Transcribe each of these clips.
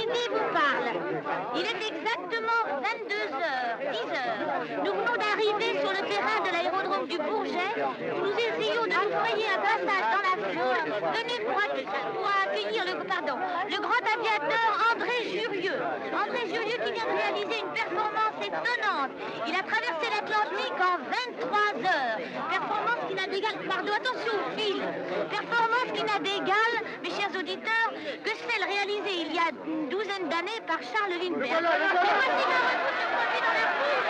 L'aîné vous parle. Il est exactement 10h. Nous venons d'arriver sur le terrain de l'aérodrome du Bourget où nous essayons de nous frayer un passage dans la foule venue pour accueillir le grand aviateur André Jurieu. André Jurieu qui vient de réaliser une performance étonnante. Il a traversé l'Atlantique en 23 heures. Performance qui n'a d'égal, pardon, attention au fil. Performance qui n'a d'égal, mes chers auditeurs, que celle réalisée il y a une douzaine d'années par Charles Lindbergh. Et voici le retour dans la foule.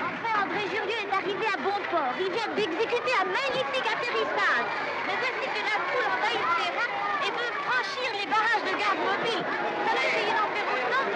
Enfin, André Jurieu est arrivé à bon port. Il vient d'exécuter un magnifique atterrissage. Mais voici que la foule envahit le terrain et veut franchir les barrages de garde mobile. Ça va essayer d'en faire autant.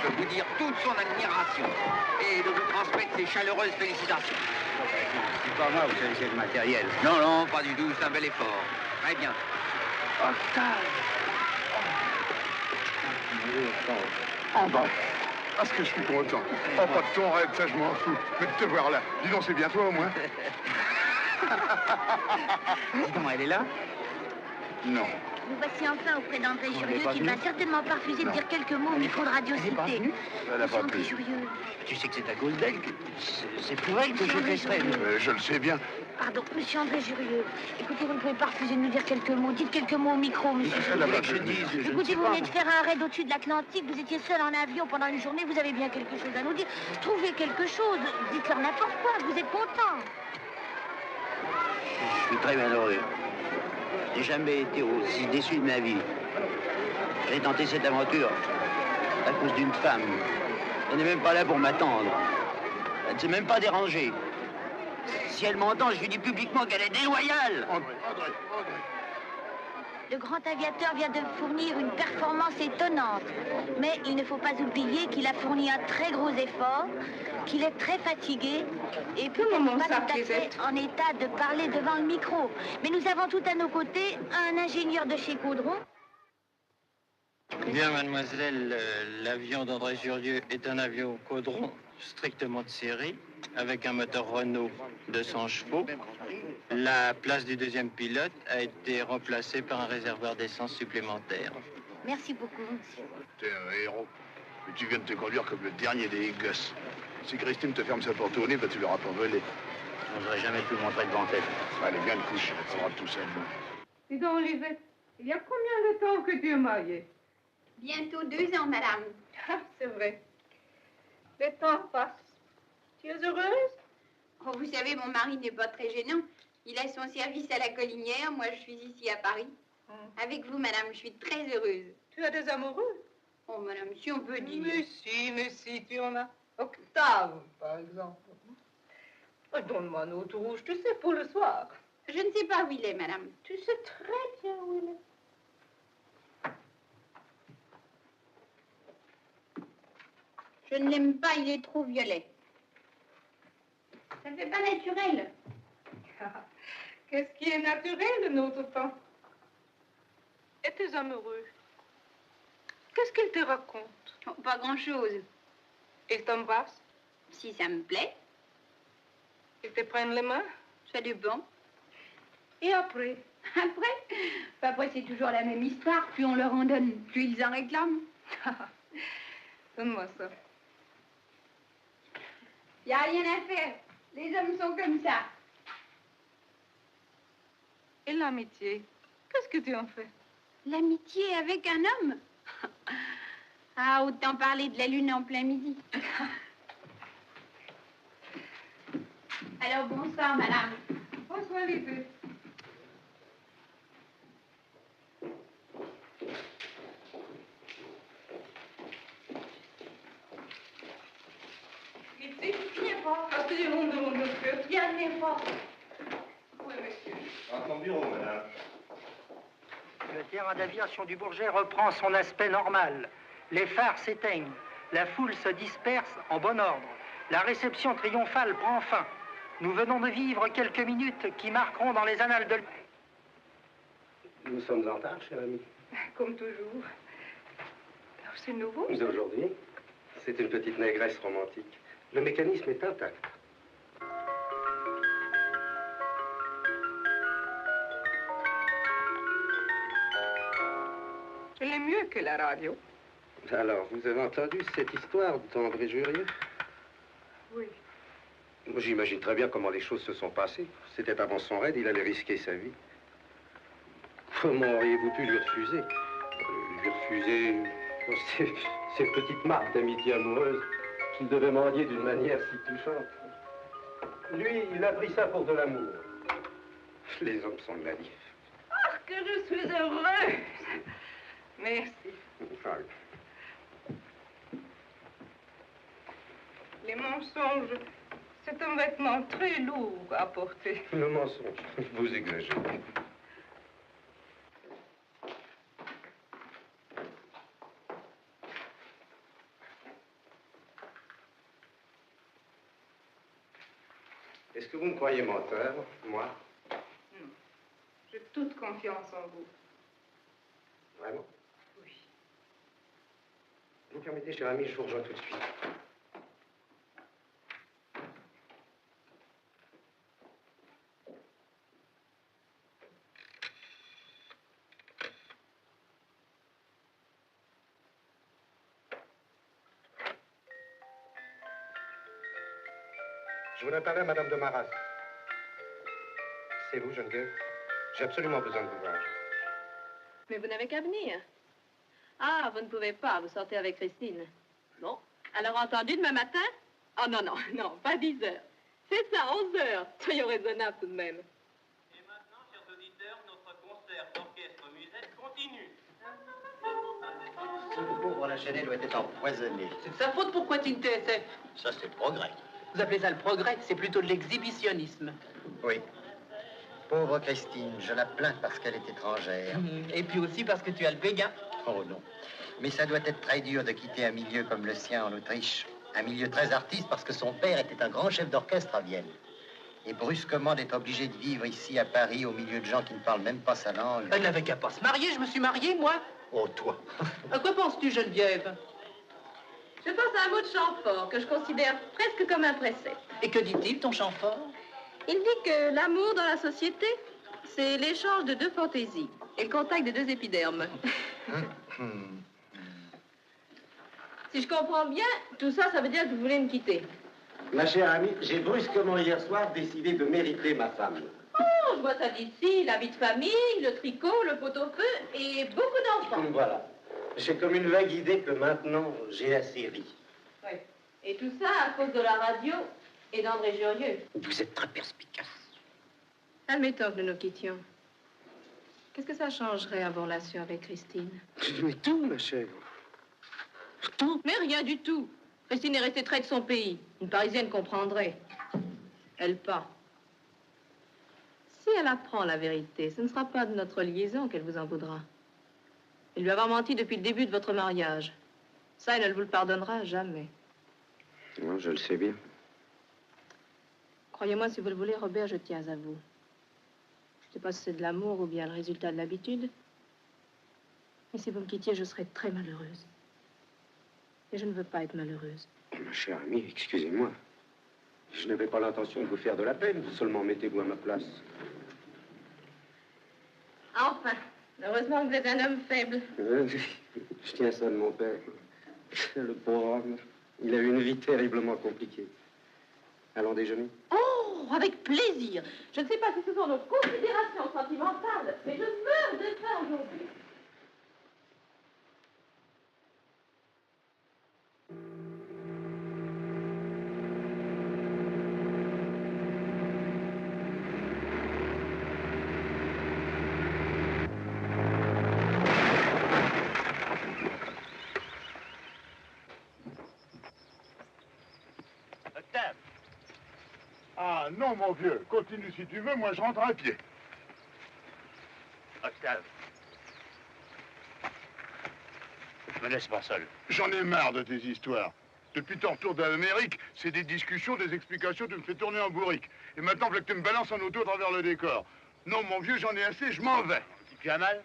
De vous dire toute son admiration et de vous transmettre ses chaleureuses félicitations. C'est pas moi, vous savez, c'est le matériel. Non, non, pas du tout, c'est un bel effort. Très bien. Ah bah, parce que je suis content. Oh, pas de ton rêve, ça je m'en fous. Mais de te voir là, dis donc, c'est bien toi au moins. Dis donc, elle est là? Non. Nous voici enfin auprès d'André Jurieu qui ne va certainement pas refuser de dire quelques mots au micro de Radio Cité. Elle n'a pas pu. Jurieux. Tu sais que c'est à cause d'elle que... C'est pour elle que je fais ça. Je le sais bien. Pardon, monsieur André Jurieux. Écoutez, vous ne pouvez pas refuser de nous dire quelques mots. Dites quelques mots au micro, monsieur. Elle n'a pas que je pu. dise, je ne Écoutez, sais vous pas. venez de faire un raid au-dessus de l'Atlantique, vous étiez seul en avion pendant une journée, vous avez bien quelque chose à nous dire. Trouvez quelque chose, dites-leur n'importe quoi, vous êtes content. Je suis très malheureux. J'ai jamais été aussi déçu de ma vie. J'ai tenté cette aventure à cause d'une femme. Elle n'est même pas là pour m'attendre. Elle ne s'est même pas dérangée. Si elle m'entend, je lui dis publiquement qu'elle est déloyale. André. Le grand aviateur vient de fournir une performance étonnante. Mais il ne faut pas oublier qu'il a fourni un très gros effort, qu'il est très fatigué et puis qu'il n'est pas tout à fait en état de parler devant le micro. Mais nous avons tout à nos côtés un ingénieur de chez Caudron. Bien, mademoiselle, l'avion d'André Jurieu est un avion Caudron strictement de série, avec un moteur Renault de 100 chevaux. La place du deuxième pilote a été remplacée par un réservoir d'essence supplémentaire. Merci beaucoup, monsieur. T'es un héros. Mais tu viens de te conduire comme le dernier des gosses. Si Christine te ferme sa porte au nez, bah, tu l'auras pas volé. Je n'aurais jamais pu montrer devant elle. Allez, viens te coucher, tu auras tout seul. Dis donc, Lisette, il y a combien de temps que tu es mariée? Bientôt 2 ans, madame. Ah, c'est vrai. Le temps passe. Tu es heureuse? Oh, vous savez, mon mari n'est pas très gênant. Il a son service à la Collinière, moi je suis ici à Paris. Avec vous, madame, je suis très heureuse. Tu as des amoureux? Oh, madame, si on peut dire. Mais si, tu en as. Octave, par exemple. Oh, donne-moi un autre rouge, tu sais, pour le soir. Je ne sais pas où il est, madame. Tu sais très bien où il est. Je ne l'aime pas, il est trop violet. Ça ne fait pas naturel. Qu'est-ce qui est naturel de notre temps? Et tes amoureux? Qu'est-ce qu'ils te racontent? Oh, pas grand-chose. Ils t'embrassent? Si ça me plaît. Ils te prennent les mains? Ça dépend. Et après? Après, c'est toujours la même histoire. Plus on leur en donne, plus ils en réclament. Donne-moi ça. Il n'y a rien à faire. Les hommes sont comme ça. Et l'amitié? Qu'est-ce que tu en fais? L'amitié avec un homme? Ah, autant parler de la lune en plein midi. Alors, bonsoir, madame. Bonsoir, les deux. pas. Parce que j'ai honte de mon docteur. Il n'y a rien pas. Oui, monsieur. À ton bureau, madame. Le terrain d'aviation du Bourget reprend son aspect normal. Les phares s'éteignent. La foule se disperse en bon ordre. La réception triomphale prend fin. Nous venons de vivre quelques minutes qui marqueront dans les annales de... Nous sommes en retard, cher ami. Comme toujours. Alors, c'est nouveau. D'aujourd'hui, c'est une petite négresse romantique. Le mécanisme est intact. Elle est mieux que la radio. Alors, vous avez entendu cette histoire d'André Jurieux? Oui. J'imagine très bien comment les choses se sont passées. C'était avant son raid, il allait risquer sa vie. Comment auriez-vous pu lui refuser? Lui refuser ces petites marques d'amitié amoureuse qu'il devait mendier d'une manière si touchante. Lui, il a pris ça pour de l'amour. Les hommes sont naïfs. Ah, que je suis heureuse. Merci. Enfin, Les mensonges, c'est un vêtement très lourd à porter. le mensonge, vous exagérez. Est-ce que vous me croyez menteur, moi? Non. J'ai toute confiance en vous. Vraiment? Oui. Vous permettez, cher ami, je vous rejoins tout de suite. Je voudrais parler à Madame de Marras. C'est vous, Geneviève? J'ai absolument besoin de vous voir. Mais vous n'avez qu'à venir. Ah, vous ne pouvez pas, vous sortez avec Christine. Bon, alors entendu demain matin? Oh non, non, non, pas 10 heures. C'est ça, 11 heures. Soyons raisonnables tout de même. Et maintenant, chers auditeurs, notre concert d'orchestre-musette continue. Le pauvre Lachenay doit être empoisonné. C'est de sa faute pourquoi tu ne TSF? Ça, c'est le progrès. Vous appelez ça le progrès? C'est plutôt de l'exhibitionnisme. Oui. Pauvre Christine, je la plains parce qu'elle est étrangère. Et puis aussi parce que tu as le béguin. Oh non. Mais ça doit être très dur de quitter un milieu comme le sien en Autriche. Un milieu très artiste parce que son père était un grand chef d'orchestre à Vienne. Et brusquement d'être obligé de vivre ici à Paris au milieu de gens qui ne parlent même pas sa langue. Elle n'avait qu'à pas se marier, je me suis marié, moi. Oh, toi. À quoi penses-tu, Geneviève? Je pense à un mot de Chamfort que je considère presque comme un précepte. Et que dit-il, ton Chamfort? Il dit que l'amour dans la société, c'est l'échange de deux fantaisies et le contact de deux épidermes. Si je comprends bien, tout ça, ça veut dire que vous voulez me quitter. Ma chère amie, j'ai brusquement hier soir décidé de mériter ma femme. Oh, je vois ça d'ici, la vie de famille, le tricot, le pot-au-feu et beaucoup d'enfants. Voilà. J'ai comme une vague idée que maintenant, j'ai la série. Oui. Et tout ça à cause de la radio et d'André Jurieux. Vous êtes très perspicace. Admettons que nous nous quittions. Qu'est-ce que ça changerait à vos relations avec Christine? Mais tout, ma chère. Tout. Mais rien du tout. Christine est restée très de son pays. Une Parisienne comprendrait. Elle pas. Si elle apprend la vérité, ce ne sera pas de notre liaison qu'elle vous en voudra. Elle lui avoir menti depuis le début de votre mariage. Ça, elle ne vous le pardonnera jamais. Non, je le sais bien. Croyez-moi, si vous le voulez, Robert, je tiens à vous. Je ne sais pas si c'est de l'amour ou bien le résultat de l'habitude. Mais si vous me quittiez, je serais très malheureuse. Et je ne veux pas être malheureuse. Ma chère amie, excusez-moi. Je n'avais pas l'intention de vous faire de la peine. Seulement, mettez-vous à ma place. Enfin, heureusement que vous êtes un homme faible. Je tiens ça de mon père. Le pauvre homme. Il a eu une vie terriblement compliquée. Allons déjeuner? Oh, avec plaisir. Je ne sais pas si ce sont nos considérations sentimentales, mais je meurs de faim aujourd'hui. Octave, Non, mon vieux, continue si tu veux, moi je rentre à pied. Octave. Me laisse pas seul. J'en ai marre de tes histoires. Depuis ton retour d'Amérique, c'est des discussions, des explications, tu me fais tourner en bourrique. Et maintenant, voilà que tu me balances en auto à travers le décor. Non, mon vieux, j'en ai assez, je m'en vais. Tu as mal?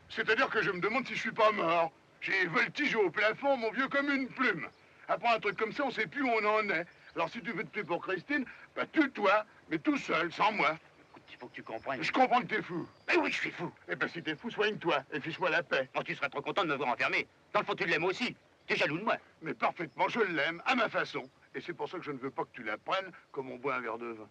C'est-à-dire que je me demande si je suis pas mort. J'ai voltigé au plafond, mon vieux, comme une plume. Après un truc comme ça, on sait plus où on en est. Alors si tu veux te tuer pour Christine, bah tue-toi, mais tout seul, sans moi. Écoute, il faut que tu comprennes. Je comprends que t'es fou. Mais oui, je suis fou. Eh ben si t'es fou, soigne-toi et fiche-moi la paix. Oh, tu serais trop content de me voir enfermé. Dans le fond, tu l'aimes aussi. T'es jaloux de moi. Mais parfaitement, je l'aime, à ma façon. Et c'est pour ça que je ne veux pas que tu la prennes comme on boit un verre de vin.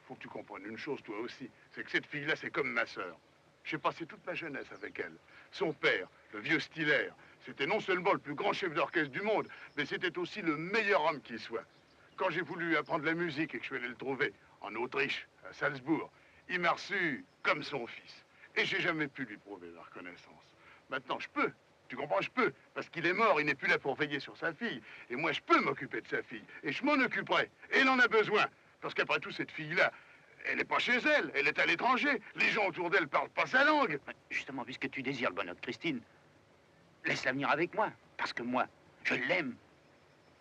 Faut que tu comprennes une chose, toi aussi. C'est que cette fille-là, c'est comme ma sœur. J'ai passé toute ma jeunesse avec elle. Son père, le vieux Stiller, c'était non seulement le plus grand chef d'orchestre du monde, mais c'était aussi le meilleur homme qui soit. Quand j'ai voulu apprendre la musique et que je suis allé le trouver en Autriche, à Salzbourg, il m'a reçu comme son fils. Et j'ai jamais pu lui prouver la reconnaissance. Maintenant, je peux. Tu comprends, je peux. Parce qu'il est mort, il n'est plus là pour veiller sur sa fille. Et moi, je peux m'occuper de sa fille. Et je m'en occuperai. Et elle en a besoin. Parce qu'après tout, cette fille-là, elle n'est pas chez elle. Elle est à l'étranger. Les gens autour d'elle parlent pas sa langue. Justement, puisque tu désires le bonheur de Christine, laisse-la venir avec moi. Parce que moi, je l'aime.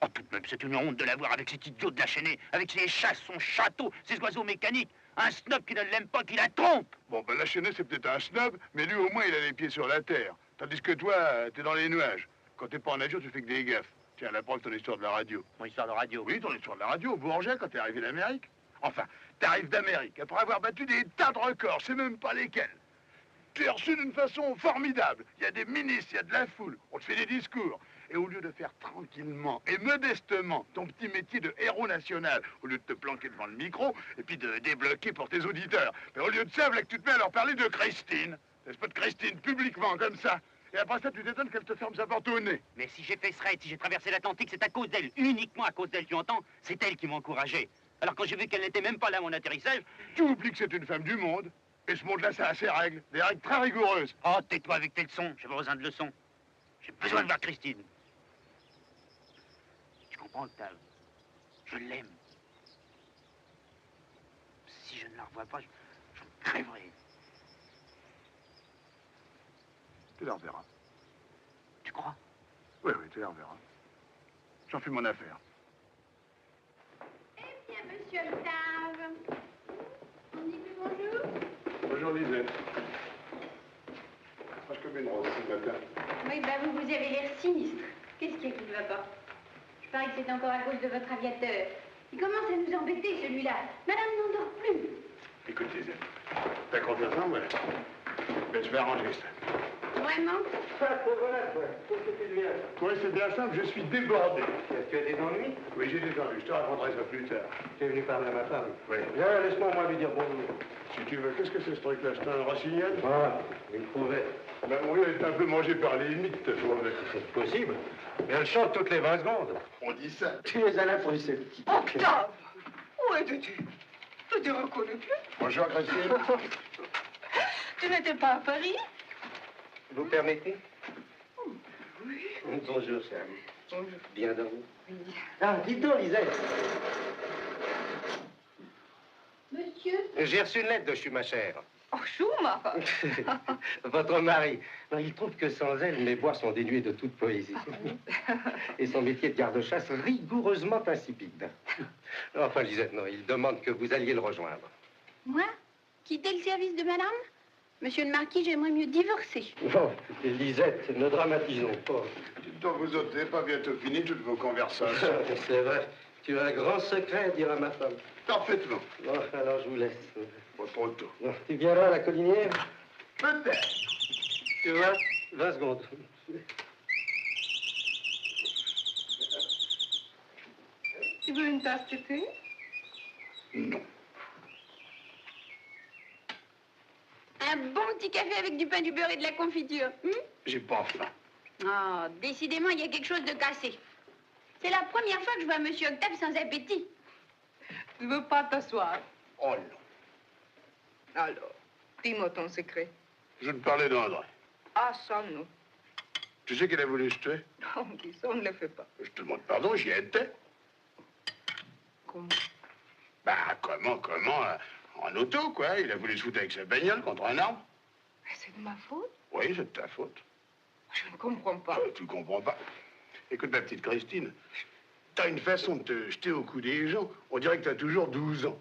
Oh, tout de même, c'est une honte de la voir avec cet idiot de la chaînée, avec ses chasses, son château, ses oiseaux mécaniques. Un snob qui ne l'aime pas, qui la trompe. Bon, ben la chaînée, c'est peut-être un snob, mais lui, au moins, il a les pieds sur la terre. Tandis que toi, t'es dans les nuages. Quand t'es pas en avion, tu fais que des gaffes. Tiens, la preuve, ton histoire de la radio. Mon histoire de radio? Oui, ton histoire de la radio, au Bourget, quand t'es arrivé d'Amérique. Enfin, t'arrives d'Amérique, après avoir battu des tas de records, c'est même pas lesquels. Tu es reçu d'une façon formidable. Il y a des ministres, il y a de la foule, on te fait des discours. Et au lieu de faire tranquillement et modestement ton petit métier de héros national, au lieu de te planquer devant le micro et puis de débloquer pour tes auditeurs, mais au lieu de ça, voilà que tu te mets à leur parler de Christine. N'est-ce pas de Christine, publiquement, comme ça. Et après ça, tu t'étonnes qu'elle te ferme sa porte au nez. Mais si j'ai fait ce raid, si j'ai traversé l'Atlantique, c'est à cause d'elle, uniquement à cause d'elle, tu entends? C'est elle qui m'a encouragé. Alors quand j'ai vu qu'elle n'était même pas là à mon atterrissage... Tu oublies que c'est une femme du monde. Et ce monde-là, ça a ses règles. Des règles très rigoureuses. Oh, tais-toi avec tes leçons. J'ai pas besoin de leçons. J'ai besoin de voir Christine. Tu comprends, Octave? Je l'aime. Si je ne la revois pas, je crèverai. Tu la reverras. Tu crois? Oui, oui, tu la reverras. J'en fais mon affaire. Eh bien, monsieur Octave, on dit plus bonjour? Bonjour, Lisette. Franche comme une rose ce matin. Oui, bah vous avez l'air sinistre. Qu'est-ce qu'il y a qui ne va pas? Je parie que c'est encore à cause de votre aviateur. Il commence à nous embêter, celui-là. Madame n'endort plus. Écoute, Lisette, t'as confiance en moi? Ben, je vais arranger ça. Vraiment? Oui, c'est bien simple, je suis débordé. Tu as des ennuis? Oui, j'ai des ennuis, je te raconterai ça plus tard. Tu es venu parler à ma femme? Oui. Viens, laisse-moi moi lui dire bonjour. Si tu veux, qu'est-ce que c'est ce truc-là? C'est un rossignol? Ah, une trouvette. Ben, mon vieux est un peu mangé par les mythes, C'est possible. Mais elle chante toutes les 20 secondes. On dit ça. Tu es à l'affreux, ce petit. Octave! Où es-tu? Je ne te reconnais plus. Bonjour, Christine. Tu n'étais pas à Paris? Vous permettez? Oui. Bonjour, Sam. Bonjour. Bien dormi? Oui. Ah, dites donc, Lisette. Monsieur? J'ai reçu une lettre de Schumacher. Oh, Schumacher! Votre mari. Non, il trouve que sans elle, mes bois sont dénués de toute poésie. Et son métier de garde-chasse rigoureusement insipide. Enfin, Lisette, non, il demande que vous alliez le rejoindre. Moi? Quitter le service de madame? Monsieur le marquis, j'aimerais mieux divorcer. Bon, Lisette, ne dramatisons pas. Donc vous autres, n'avez pas bientôt fini toutes vos conversations. C'est vrai. Tu as un grand secret à dire à ma femme. Parfaitement. Bon, alors je vous laisse. Pas trop tôt. Bon, tu viendras à la collinière? Peut-être. Tu vois? 20 secondes. Tu veux une tasse de thé? Non. Un bon petit café avec du pain, du beurre et de la confiture. J'ai pas faim. Oh, décidément, il y a quelque chose de cassé. C'est la première fois que je vois Monsieur Octave sans appétit. Tu veux pas t'asseoir? Oh non. Alors, dis-moi ton secret. Je ne parlais d'André. Ah, ça, non. Tu sais qu'il a voulu se tuer? Non, dis ça, on ne le fait pas. Je te demande pardon, j'y étais. Comment? Bah, comment en auto, quoi. Il a voulu se foutre avec sa bagnole contre un arbre. Mais c'est de ma faute? Oui, c'est de ta faute. Je ne comprends pas. Tu comprends pas. Écoute, ma petite Christine, t'as une façon de te jeter au cou des gens. On dirait que t'as toujours 12 ans.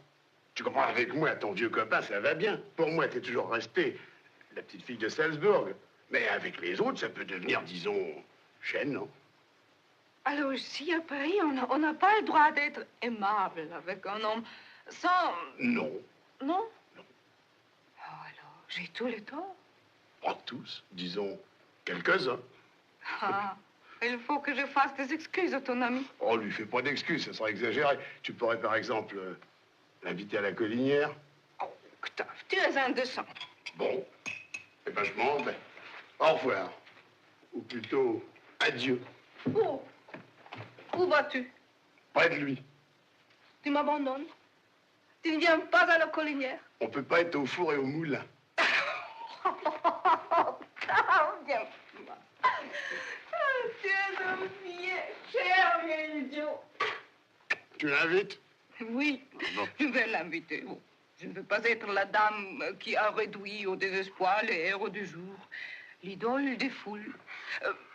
Tu comprends, avec moi, ton vieux copain, ça va bien. Pour moi, t'es toujours restée la petite fille de Salzbourg. Mais avec les autres, ça peut devenir, disons, gênant. Alors ici, à Paris, on n'a pas le droit d'être aimable avec un homme sans... Non. Non? Non. Oh, alors, j'ai tous les torts. Pas tous, disons, quelques-uns. Ah, il faut que je fasse des excuses à ton ami. Oh, lui fais pas d'excuses, ça serait exagéré. Tu pourrais, par exemple, l'inviter à la collinière. Oh, Octave, tu es indécent. Bon, eh ben, je m'en vais. Au revoir. Ou plutôt, adieu. Où? Où vas-tu? Près de lui. Tu m'abandonnes? Tu ne viens pas à la collinière? On peut pas être au four et au moulin. Viens. Tu es un vieil idiot. Tu l'invites? Oui, Bon. je vais l'inviter. Oh, je ne veux pas être la dame qui a réduit au désespoir les héros du jour, l'idole des foules.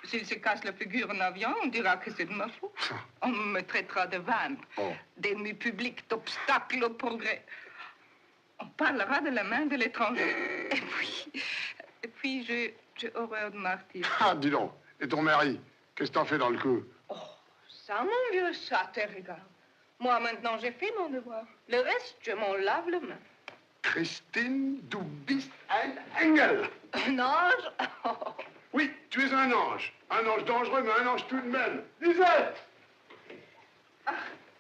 S'il se casse la figure en avion, on dira que c'est de ma faute. On me traitera de vamp, d'ennemi public, d'obstacle au progrès. On parlera de la main de l'étranger. Et puis j'ai horreur de martyr. Ah, dis donc. Et ton mari? Qu'est-ce que t'en fais dans le coup? Oh, ça, mon vieux, ça te regarde. Moi, maintenant, j'ai fait mon devoir. Le reste, je m'en lave les mains. Christine, du bist ein Engel. Un ange? Oui, tu es un ange. Un ange dangereux, mais un ange tout de même. Lisette!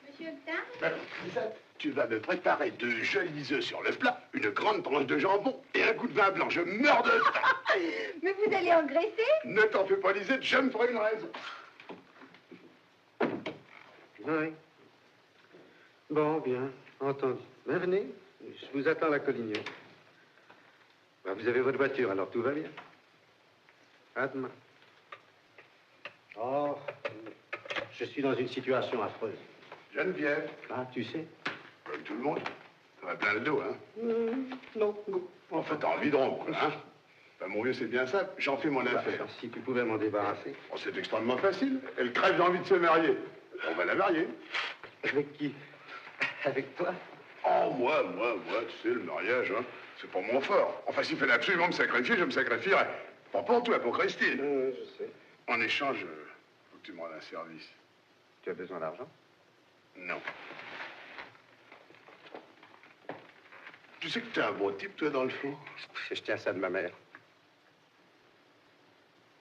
Monsieur Octave? Lisette, tu vas me préparer 2 jolis œufs sur le plat, une grande tranche de jambon et un coup de vin blanc. Je meurs de faim. Mais vous allez engraisser? Ne t'en fais pas, Lisette, je me ferai une raison. Oui. Bon, bien, entendu. Ben, venez, je vous attends à la collinière. Ben, vous avez votre voiture, alors tout va bien. À demain. Oh, je suis dans une situation affreuse. Geneviève. Ah, tu sais? Comme tout le monde. Ça va plein le dos, hein? Non. Enfin, t'as envie de rompre, là, hein? Ben, mon vieux, c'est bien ça. J'en fais mon affaire. Si tu pouvais m'en débarrasser. Oh, c'est extrêmement facile. Elle crève d'envie de se marier. On va la marier. Avec qui? Avec toi? Oh, moi, tu sais, le mariage, hein, c'est pas mon fort. Enfin, s'il fallait absolument me sacrifier, je me sacrifierais. Pas pour toi, pour Christine. Je sais. En échange, faut que tu me rendes un service. Tu as besoin d'argent? Non. Tu sais que t'es un beau type, toi, dans le fond. Je tiens ça de ma mère.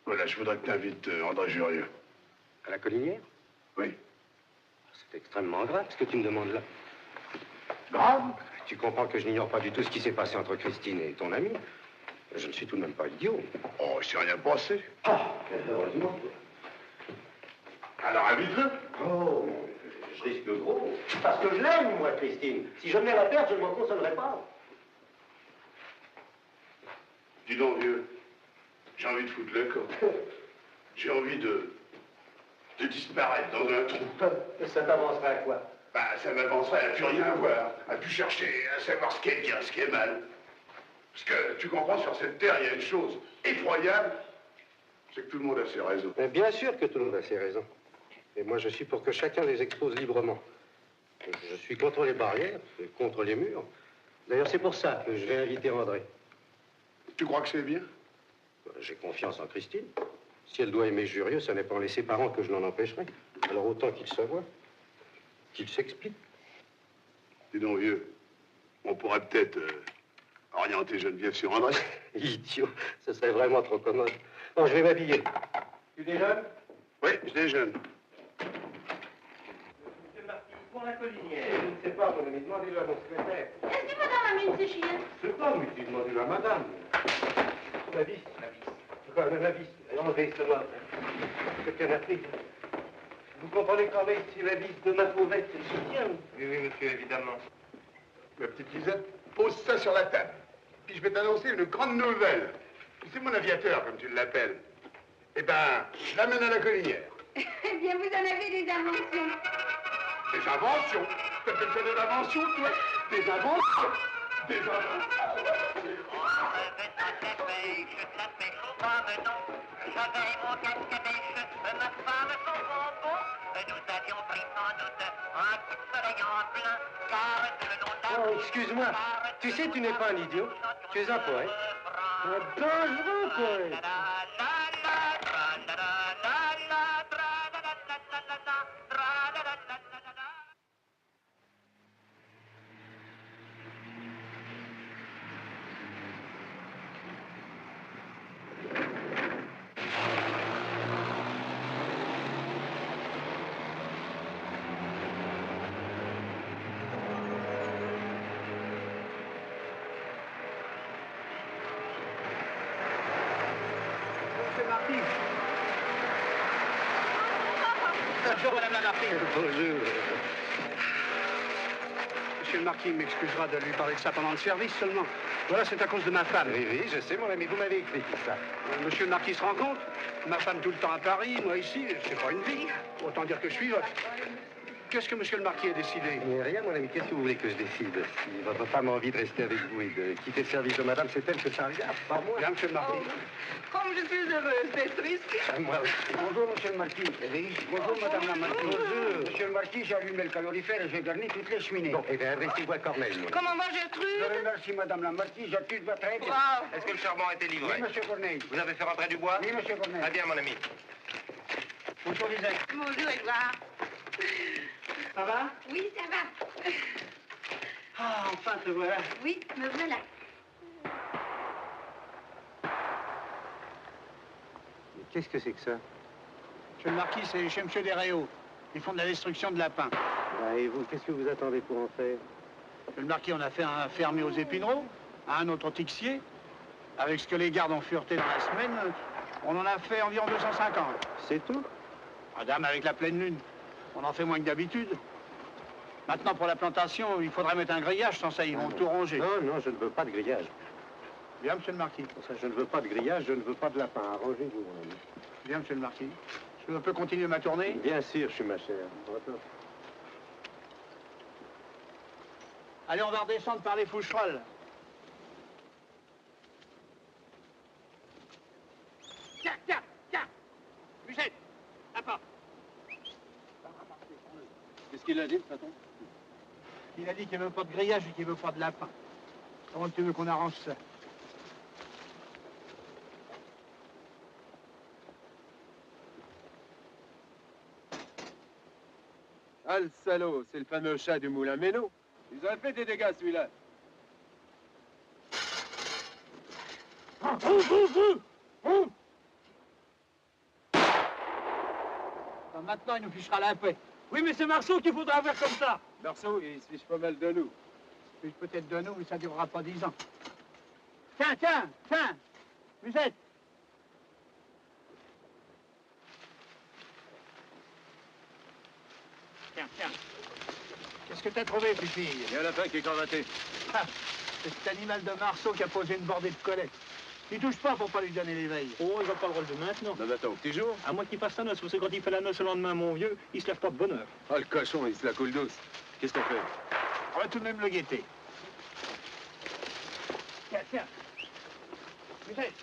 Voilà, je voudrais que t'invites André Jurieux. À la collinière? Oui. C'est extrêmement grave ce que tu me demandes là. Grave? Tu comprends que je n'ignore pas du tout ce qui s'est passé entre Christine et ton ami. Je ne suis tout de même pas idiot. Oh, il s'est rien passé. Ah, heureusement. Alors, invite-le. Oh, je risque gros. Parce que je l'aime, moi, Christine. Si je venais à la perdre, je ne m'en consolerais pas. Dis donc, vieux, j'ai envie de foutre le camp. J'ai envie de disparaître dans un trou. Ça t'avancerait à quoi? Bah, ça m'avancerait à plus rien voir, à plus chercher, à savoir ce qui est bien, ce qui est mal. Parce que, tu comprends, sur cette terre, il y a une chose effroyable, c'est que tout le monde a ses raisons. Mais bien sûr que tout le monde a ses raisons. Et moi, je suis pour que chacun les expose librement. Je suis contre les barrières, et contre les murs. D'ailleurs, c'est pour ça que je vais inviter André. Tu crois que c'est bien? J'ai confiance en Christine. Si elle doit aimer Jurieux, ce n'est pas en les séparant que je l'en empêcherai. Alors autant qu'il se voit, qu'il s'explique. Dis donc, vieux, on pourrait peut-être orienter Geneviève sur André. Idiot, ce serait vraiment trop commode. Bon, je vais m'habiller. Tu déjeunes? Oui, je déjeune. Monsieur Marquis, pour la collinière. Je ne sais pas, mon ami, demandez-le à mon secrétaire. Est-ce que madame a mis une séchine? Je ne sais pas, mais tu demandez-le à madame. La vis. Quoi, la vis? Enlevez cela. Ce canapé. Vous comprenez quand même si la vis de ma pauvette se tient? Oui, monsieur, évidemment. Ma petite Lisette, pose ça sur la table. Puis je vais t'annoncer une grande nouvelle. Tu sais, mon aviateur, comme tu l'appelles, eh ben, je l'amène à la collinière. Eh bien, vous en avez des inventions. Des inventions. T'appelles ça des inventions, toi? Des inventions? Des inventions? J'avais mon casque à pêche, ma femme son bonbon. Nous avions pris sans doute un coup de soleil en plein, car le nom d'amour... Oh, excuse-moi, tu sais, tu n'es pas un idiot. Tu es un poète. Un dangereux poète. Bonjour, Madame la Marquise. Bonjour. Monsieur le Marquis m'excusera de lui parler de ça pendant le service seulement. Voilà, c'est à cause de ma femme. Oui, je sais, mon ami, vous m'avez écrit tout ça. Monsieur le Marquis se rend compte? Ma femme tout le temps à Paris, moi ici, c'est pas une vie. Autant dire que je suis votre. Qu'est-ce que Monsieur le Marquis a décidé? Mais rien, mon ami, qu'est-ce que vous voulez que je décide? Si votre femme a envie de rester avec vous et de quitter le service de madame, c'est elle que ça regarde, pas moi. Bien, Monsieur le Marquis. Comme je suis heureuse d'être ici. Moi aussi. Bonjour, Monsieur le Marquis. Bonjour, Madame la Marquise. Bonjour. Monsieur le Marquis, j'ai allumé le calorifère et j'ai garni toutes les cheminées. Bon, eh bien, adressez-vous à Corneille, mon ami. Comment va Gertrude? Je remercie Madame la Marquise, Gertrude va très bien. Bravo. Est-ce que le charbon a été livré? Oui, Monsieur Corneille. Vous avez fait rentrer du bois? Oui, Monsieur Corneille. Très bien, mon ami. Bonjour, Lisette. Bonjour, Edouard. Ça va? Oui, ça va. Ah, enfin, te voilà. Oui, me voilà. Qu'est-ce que c'est que ça? Monsieur le Marquis, c'est chez Monsieur Desréaux. Ils font de la destruction de lapins. Ah, et vous, qu'est-ce que vous attendez pour en faire? Monsieur le Marquis, on a fait un fermier aux épinereaux, un autre au tixier. Avec ce que les gardes ont fureté dans la semaine, on en a fait environ 250. C'est tout? Madame, avec la pleine lune, on en fait moins que d'habitude. Maintenant, pour la plantation, il faudrait mettre un grillage, sans ça, ils vont tout ronger. Non, non, je ne veux pas de grillage. Bien, Monsieur le Marquis. Pour ça, je ne veux pas de grillage, je ne veux pas de lapin. Arrangez-vous, mon ami. Bien, Monsieur le Marquis. Je peux continuer ma tournée? Bien sûr, je suis ma chère. Allez, on va redescendre par les Foucherolles. Tiens! Musette, à part. Qu'est-ce qu'il a dit, le patron? Il a dit qu'il veut pas de grillage et qu'il veut pas de lapin. Comment tu veux qu'on arrange ça? Ah, le salaud, c'est le fameux chat du moulin Méno. Ils ont fait des dégâts, celui-là. Maintenant, il nous fichera la paix. Oui, mais c'est Marceau qu'il faudra avoir comme ça. Marceau, il se fiche pas mal de nous. Il fiche peut-être de nous, mais ça durera pas 10 ans. Tiens! Musette! Tiens. Qu'est-ce que t'as trouvé, Fifi? Il y a un lapin qui est cravaté. Ah, c'est cet animal de Marceau qui a posé une bordée de collet. Il touche pas pour pas lui donner l'éveil. Oh, il va pas le rôle de maintenant. Non, mais attends, au petit jour. À moins qu'il fasse sa noce, parce que quand il fait la noce le lendemain, mon vieux, il se lève pas de bonne heure. Ah, le cochon, il se la coule douce. Qu'est-ce qu'on fait? On va tout de même le guetter. Tiens. Musette!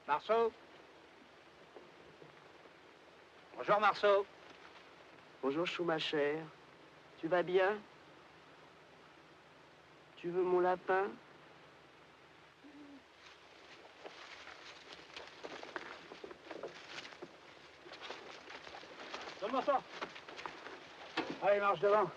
Marceau? Bonjour, Marceau. Bonjour, Chou, ma chère. Tu vas bien? Tu veux mon lapin? Donne-moi ça. Allez, marche devant.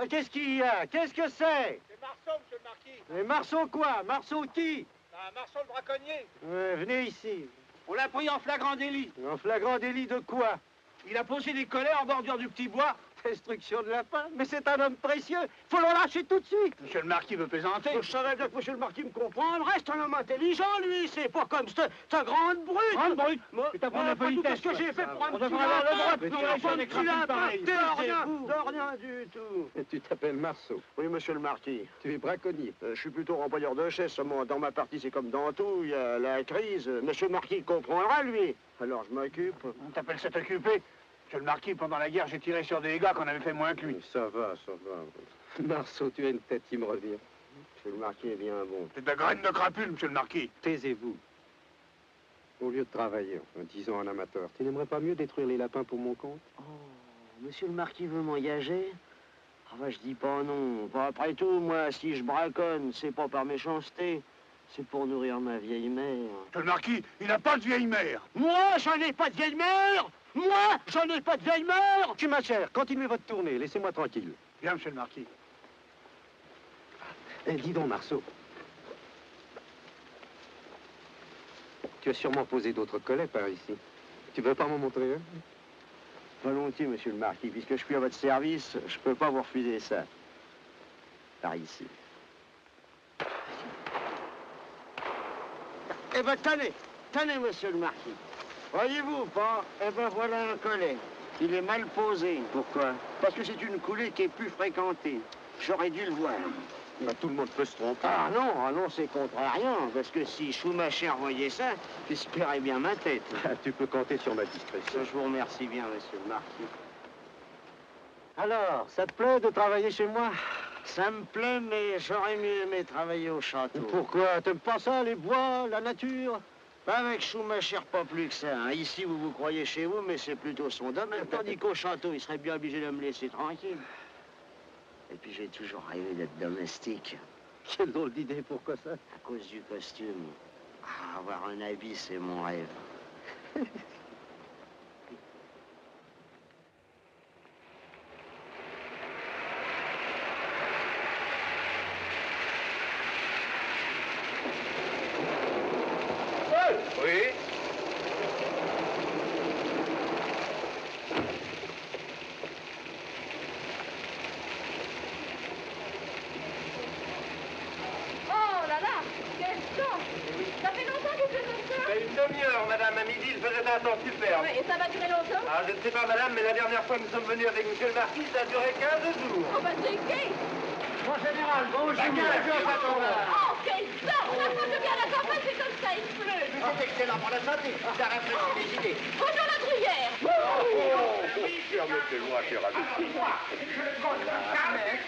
Qu'est-ce qu'il y a? Qu'est-ce que c'est? C'est Marceau, monsieur le marquis. Mais Marceau quoi? Marceau qui? Marceau le braconnier. Venez ici. On l'a pris en flagrant délit. En flagrant délit de quoi? Il a posé des collets en bordure du petit bois. Destruction de lapin? Mais c'est un homme précieux. Faut le relâcher tout de suite. Monsieur le marquis veut plaisanter. Je savais bien que monsieur le marquis me comprend. Reste un homme intelligent, lui. C'est pas comme cette grande brute. Grande brute? T'as pas la politesse. Qu'est-ce que j'ai fait pour un petit lapin? de tirer des crapauds pareils. De rien du tout. Et tu t'appelles Marceau. Oui, monsieur le marquis. Tu es braconnier. Je suis plutôt remployeur de chaise. Seulement, dans ma partie, c'est comme dans tout. Il y a la crise. Monsieur le marquis comprendra, lui. Alors, je m'occupe. On t'appelle ça t'occuper? Monsieur le marquis, pendant la guerre, j'ai tiré sur des gars qu'on avait fait moins que lui. Ça va, ça va. Marceau, tu as une tête qui me revient. Monsieur le marquis est bien bon. C'est de la graine de crapule, monsieur le marquis. Taisez-vous. Au lieu de travailler, enfin, disons un amateur, tu n'aimerais pas mieux détruire les lapins pour mon compte? Oh, monsieur le marquis veut m'engager? Ah bah, je dis pas non. Bah, après tout, moi, si je braconne, c'est pas par méchanceté. C'est pour nourrir ma vieille mère. Monsieur le marquis, il n'a pas de vieille mère. Moi, j'en ai pas de vieille mère! Moi, j'en ai pas de vieille mère! Tu, ma chère, continuez votre tournée, laissez-moi tranquille. Bien, monsieur le marquis. Dis donc, Marceau. Tu as sûrement posé d'autres collets par ici. Tu veux pas m'en montrer un? Volontiers, monsieur le marquis. Puisque je suis à votre service, je peux pas vous refuser ça. Par ici. Eh ben, tenez, monsieur le marquis. Voyez-vous pas? Eh ben, voilà un collet. Il est mal posé. Pourquoi? Parce que c'est une coulée qui est plus fréquentée. J'aurais dû le voir. Bah, tout le monde peut se tromper. Ah non, c'est contrariant. Parce que si Schumacher voyait ça, il se plairait bien ma tête. Tu peux compter sur ma discrétion. Je vous remercie bien, monsieur le marquis. Alors, ça te plaît de travailler chez moi? Ça me plaît, mais j'aurais mieux aimé travailler au château. Pourquoi? T'aimes pas ça, les bois, la nature? Pas avec Schumacher, pas plus que ça. Hein. Ici, vous vous croyez chez vous, mais c'est plutôt son domaine. Tandis qu'au château, il serait bien obligé de me laisser tranquille. Et puis, j'ai toujours rêvé d'être domestique. Quelle drôle d'idée, pourquoi ça? À cause du costume. Ah, avoir un habit, c'est mon rêve. Oui. Oh là là, quel temps! Ça fait longtemps que c'est comme ça? Une demi-heure, madame. À midi, il faisait un temps superbe. Ouais, et ça va durer longtemps? Ah, je ne sais pas, madame, mais la dernière fois que nous sommes venus avec monsieur le marquis, ça a duré 15 jours. Oh, bah c'est gay! Mon général, bonjour. Oh, quel temps! Ça fait que bien la campagne, c'est comme ça, il pleut! C'est excellent pour la santé. Ça rafraîchit les idées. Bonjour la gruyère! Permettez-moi, cher ami.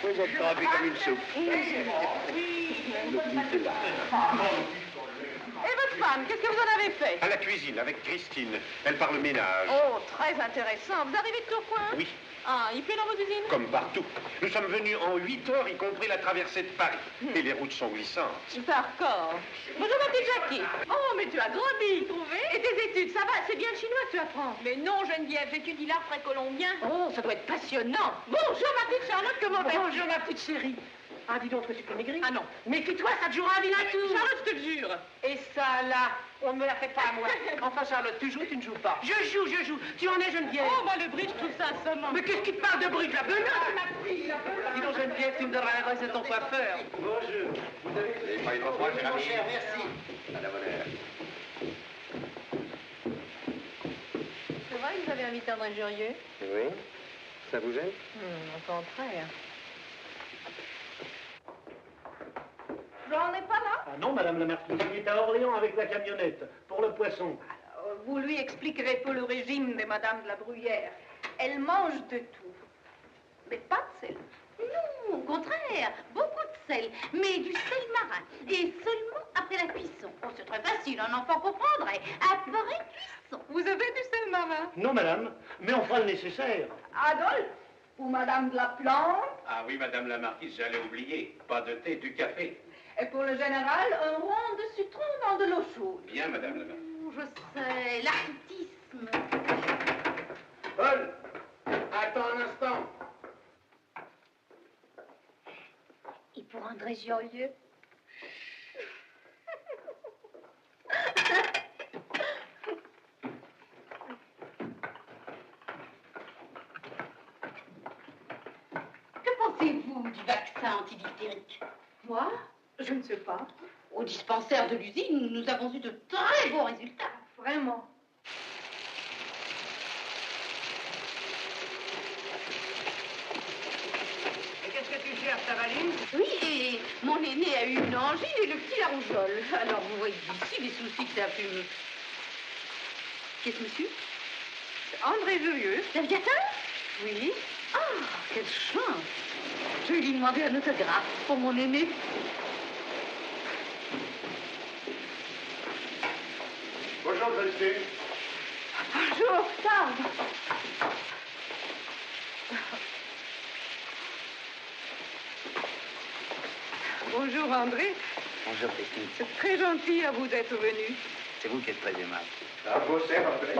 Vous êtes trempé comme une soupe. Ne quittez là. Et votre femme, qu'est-ce que vous en avez fait? À la cuisine, avec Christine. Elle parle ménage. Oh, très intéressant. Vous arrivez de Tourcoing? Oui, Ah, il plaît dans vos usines? comme partout. Nous sommes venus en 8 heures, y compris la traversée de Paris. Et les routes sont glissantes. D'accord. Bonjour ma petite Jackie. Oh, mais tu as grandi, trouvé. Et tes études, ça va? C'est bien le chinois que tu apprends? Mais non, Geneviève, j'étudie l'art précolombien. Oh, ça doit être passionnant. Bonjour ma petite Charlotte, comment vas-tu? Bonjour ma petite chérie. Ah, dis donc, tu peux maigrir? Ah non. Méfie-toi, ça te jouera un vilain tour. Charlotte, je te le jure. Et ça, là, on ne me la fait pas à moi. Enfin, Charlotte, tu joues ou tu ne joues pas? Je joue. Tu en es, Geneviève? Oh, moi, le bridge, je trouve ça assommant. Mais qu'est-ce qui te parle de bridge? La belote, ma fille, la belote. Dis donc, Geneviève, tu me donneras l'adresse de ton coiffeur. Bonjour. Vous avez pas une reproche, cher ami? Merci. À la bonne heure. C'est vrai que vous avez invité André Jurieux? Oui. Ça vous gêne? Au contraire. Jean n'est pas là? Ah non, madame la marquise, il est à Orléans avec la camionnette, pour le poisson. Vous lui expliquerez pas le régime de Madame de la Bruyère. Elle mange de tout. Mais pas de sel. Non, au contraire, beaucoup de sel, mais du sel marin. Et seulement après la cuisson. Oh, c'est très facile, un enfant comprendrait. Après cuisson. Vous avez du sel marin? Non, madame, mais on fera le nécessaire. Adolphe, ou madame de la Plante? Ah oui, madame la marquise, j'allais oublier. Pas de thé, du café. Et pour le général, un rond de citron dans de l'eau chaude. Bien, madame la marquise. Je sais, l'artisme. Paul, attends un instant. Et pour André Giolieu? Que pensez-vous du vaccin antidiphthérique? Moi? Je ne sais pas. Au dispensaire de l'usine, nous avons eu de très bons résultats. Vraiment. Et qu'est-ce que tu cherches, ta valise? Oui, et mon aîné a eu une angine et le petit la rougeole. Alors, vous voyez ici les soucis que ça fume. Qu'est-ce, monsieur? André Jurieux. L'aviateur? Oui. Ah, quelle chance! Je vais lui demander un autographe pour mon aîné. Bonjour, Christine. Bonjour, Octave. Bonjour, André. Bonjour, Christine. C'est très gentil à vous d'être venu. C'est vous qui êtes très aimable. Ah, beau cher, André.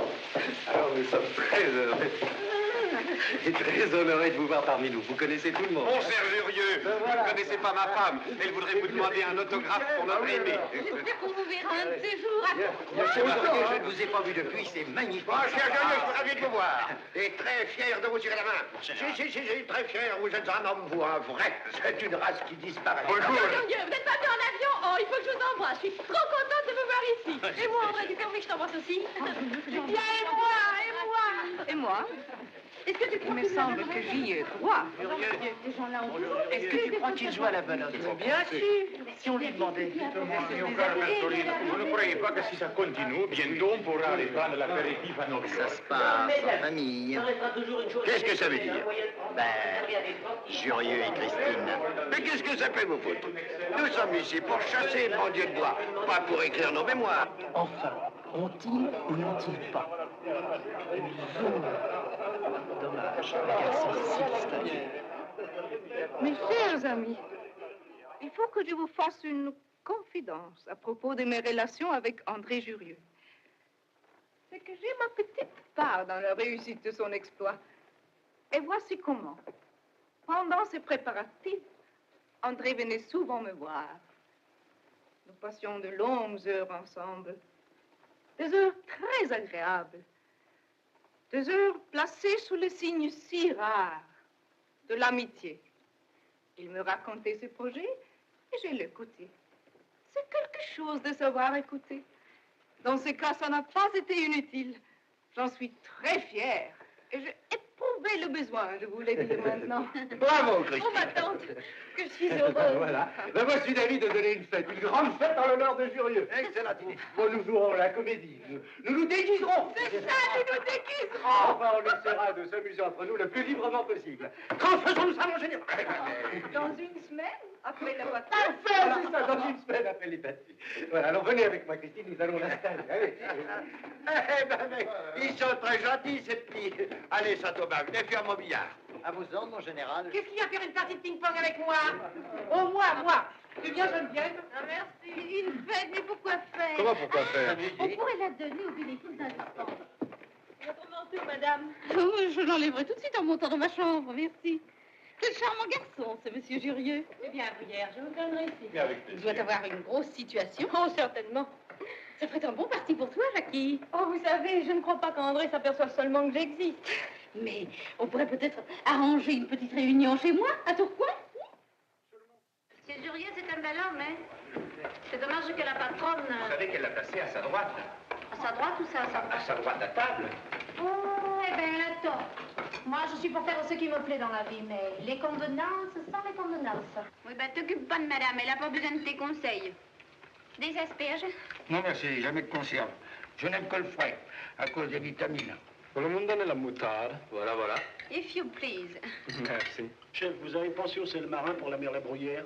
Alors, nous sommes très heureux. Et très honorés de vous voir parmi nous. Vous connaissez tout le monde. Mon cher Jurieux, vous ne connaissez pas ma femme. Elle voudrait vous demander un autographe pour notre aîné. J'espère qu'on vous verra un de ces jours. Monsieur Marquet, je ne vous ai pas vu depuis, c'est magnifique. Mon cher Jurieux, je suis ravi de vous voir. Et très fier de vous tirer la main. Si, très fier. Vous êtes un homme, vous, un vrai. C'est une race qui disparaît. Bonjour. Vous n'êtes pas venu en avion? Oh, il faut que je vous embrasse. Je suis trop contente de vous voir ici. Et moi, André, tu permets que je t'embrasse aussi? Bien, et moi, et moi. Et moi? Est-ce que tu Il me semble que j'y ai droit. Des gens là en dessous? Est-ce que tu crois qu'il joue à la belote? Bien sûr. Si on lui demandait. Mio caro Bertolino, vous ne croyez pas que si ça continue, bientôt on pourra aller prendre l'apéritif à New York? Ça se passe en famille. Qu'est-ce que ça veut dire? Ben, Jurieux et Christine. Mais qu'est-ce que ça peut vous foutre? Nous sommes ici pour chasser, mon Dieu de bois, pas pour écrire nos mémoires. Enfin, ont-ils ou n'ont-ils pas? Dommage, les garçons si distingués. Mes chers amis, il faut que je vous fasse une confidence à propos de mes relations avec André Jurieux. C'est que j'ai ma petite part dans la réussite de son exploit. Et voici comment. Pendant ses préparatifs, André venait souvent me voir. Nous passions de longues heures ensemble. Des heures très agréables. Des heures placées sous le signe si rare de l'amitié. Il me racontait ses projets et je l'écoutais. C'est quelque chose de savoir écouter. Dans ce cas, ça n'a pas été inutile. J'en suis très fière. Et j'ai éprouvé le besoin, je vous l'ai dit maintenant. Bravo, Christine. Oh, ma tante, que je suis heureuse. Voilà. Ben, moi, je suis d'avis de donner une fête, une grande fête en l'honneur de Jurieux. Excellent idée. Bon, nous jouerons la comédie. Nous nous déguiserons. C'est ça, nous nous déguiserons. Enfin, on essaiera de s'amuser entre nous le plus librement possible. Quand faisons-nous ça, mon général? Dans une semaine, après la bataille. Voilà, c'est ça, dans une semaine après les baptêmes. Voilà, alors venez avec moi, Christine, nous allons l'installer. Allez. Eh ben, mais ils sont très gentils, ces petits. Allez, Saint-Aubin, venez faire mon billard. À vos ordres, mon général. Qu'est-ce qu'il y a à faire une partie de ping-pong avec moi? Oh, moi. Tu viens, Geneviève? Ah, merci. Une fête, mais pourquoi faire? Comment pourquoi faire? On pourrait la donner au bénéfice d'un enfant. Votre manteau, madame. Oh, je l'enlèverai tout de suite en montant dans ma chambre, merci. Quel charmant garçon, ce monsieur Jurieux. Eh bien, Bruyère, je vous donnerai ici. Il doit avoir une grosse situation. Oh, certainement. Ça ferait un bon parti pour toi, Jackie. Oh, vous savez, je ne crois pas qu'André s'aperçoive seulement que j'existe. Mais on pourrait peut-être arranger une petite réunion chez moi, à Tourcoing. Monsieur Jurieux, c'est un bel homme, hein? C'est dommage que la patronne... Vous savez qu'elle l'a placé à sa droite. À sa droite ou ça, à sa droite? À sa droite à table. Oh, eh bien, elle a tort. Moi, je suis pour faire ce qui me plaît dans la vie, mais les convenances sont les convenances. Oui, ben t'occupe pas de madame, elle a pas besoin de tes conseils. Des asperges? Non, merci, jamais de conserve. Je n'aime que le frais, à cause des vitamines. Tout le monde donne la moutarde. Voilà. If you please. Merci. Chef, vous avez pensé au sel marin pour la mer la bruyère?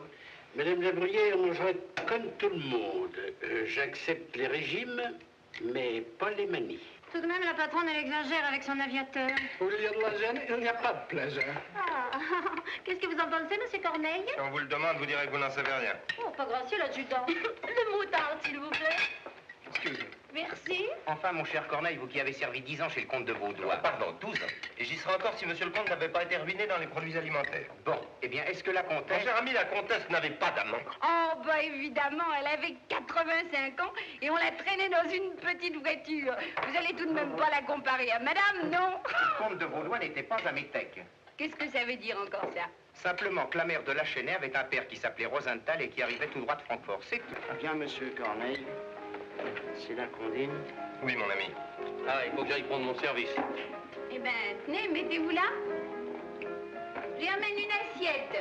Madame la Bruyère, moi, je comme tout le monde. J'accepte les régimes, mais pas les manies. Tout de même, la patronne, elle exagère avec son aviateur. Au lieu de la gêne, il n'y a pas de plaisir. Ah, qu'est-ce que vous en pensez, monsieur Corneille? Si on vous le demande, vous direz que vous n'en savez rien. Oh, pas gracieux, l'adjudant. Le motard, s'il vous plaît. Excusez. Merci. Enfin, mon cher Corneille, vous qui avez servi 10 ans chez le comte de Vaudois. Pardon, 12 ans. Et j'y serais encore si monsieur le comte n'avait pas été ruiné dans les produits alimentaires. Bon, eh bien, est-ce que la Mon comtesse... cher ami, la comtesse n'avait pas d'amant. Oh, bah évidemment, elle avait 85 ans et on la traînait dans une petite voiture. Vous allez tout de même pas la comparer à madame, non? Le comte de Vaudois n'était pas un métèque. Qu'est-ce que ça veut dire encore, ça? Simplement que la mère de Lachenay avait un père qui s'appelait Rosenthal et qui arrivait tout droit de Francfort. C'est tout. Bien, monsieur Corneille. C'est là qu'on dîne. Oui, mon ami. Ah, il faut que j'aille prendre mon service. Eh ben, tenez, mettez-vous là. J'y amène une assiette.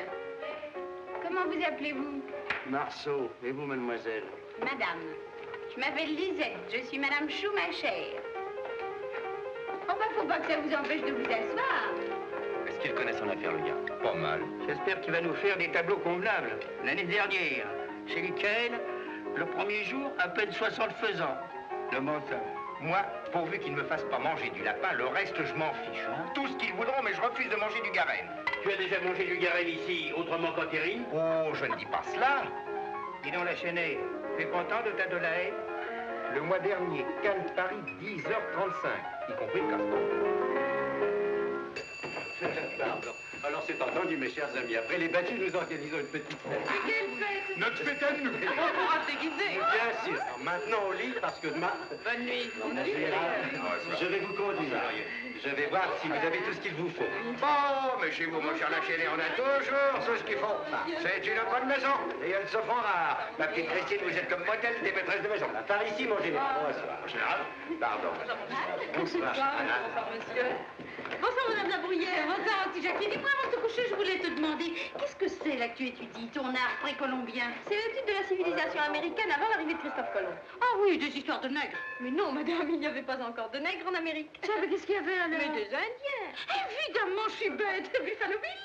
Comment vous appelez-vous? Marceau. Et vous, mademoiselle? Madame. Je m'appelle Lisette. Je suis madame Schumacher. Oh, bah, faut pas que ça vous empêche de vous asseoir. Est-ce qu'il connaît son affaire, le gars? Pas mal. J'espère qu'il va nous faire des tableaux convenables. L'année dernière, chez lesquels, le premier jour, à peine 60 faisans. Le mental. Moi, pourvu qu'ils ne me fassent pas manger du lapin, le reste, je m'en fiche. Tout ce qu'ils voudront, mais je refuse de manger du garenne. Tu as déjà mangé du garel ici, autrement qu'en terrine? Oh, je ne dis pas cela. Dis donc, Lachenay, tu es content de ta Delahaye? Le mois dernier, Cannes-Paris, 10h35, y compris le casse-tête. Pardon. Alors c'est entendu, mes chers amis. Après les battus, nous organisons une petite fête. Quelle fête! Notre fête à nous. On pourra se déguiser. Bien sûr. Alors, maintenant au lit, parce que demain... Bonne nuit. Je vais vous conduire. Je vais voir si vous avez tout ce qu'il vous faut. Bon, mais chez vous, mon cher Lachenay, on a toujours tout ce qu'il faut. C'est une bonne maison, et elles se font rares. Ma petite Christine, vous êtes comme modèle des maîtresses de maison. Par ici, mon général. Bonsoir. Général, pardon. Bonsoir. Bonsoir, monsieur. Bonsoir, madame la Bruyère. Bonsoir, petit Jackie. Dis-moi, avant de te coucher, je voulais te demander, qu'est-ce que c'est là que tu étudies, ton art précolombien? C'est l'étude de la civilisation américaine avant l'arrivée de Christophe Colomb. Ah oui, des histoires de nègres. Mais non, madame, il n'y avait pas encore de nègres en Amérique. Mais qu'est-ce qu'il y avait alors? Mais des Indiens. Évidemment, je suis bête. Buffalo Bill.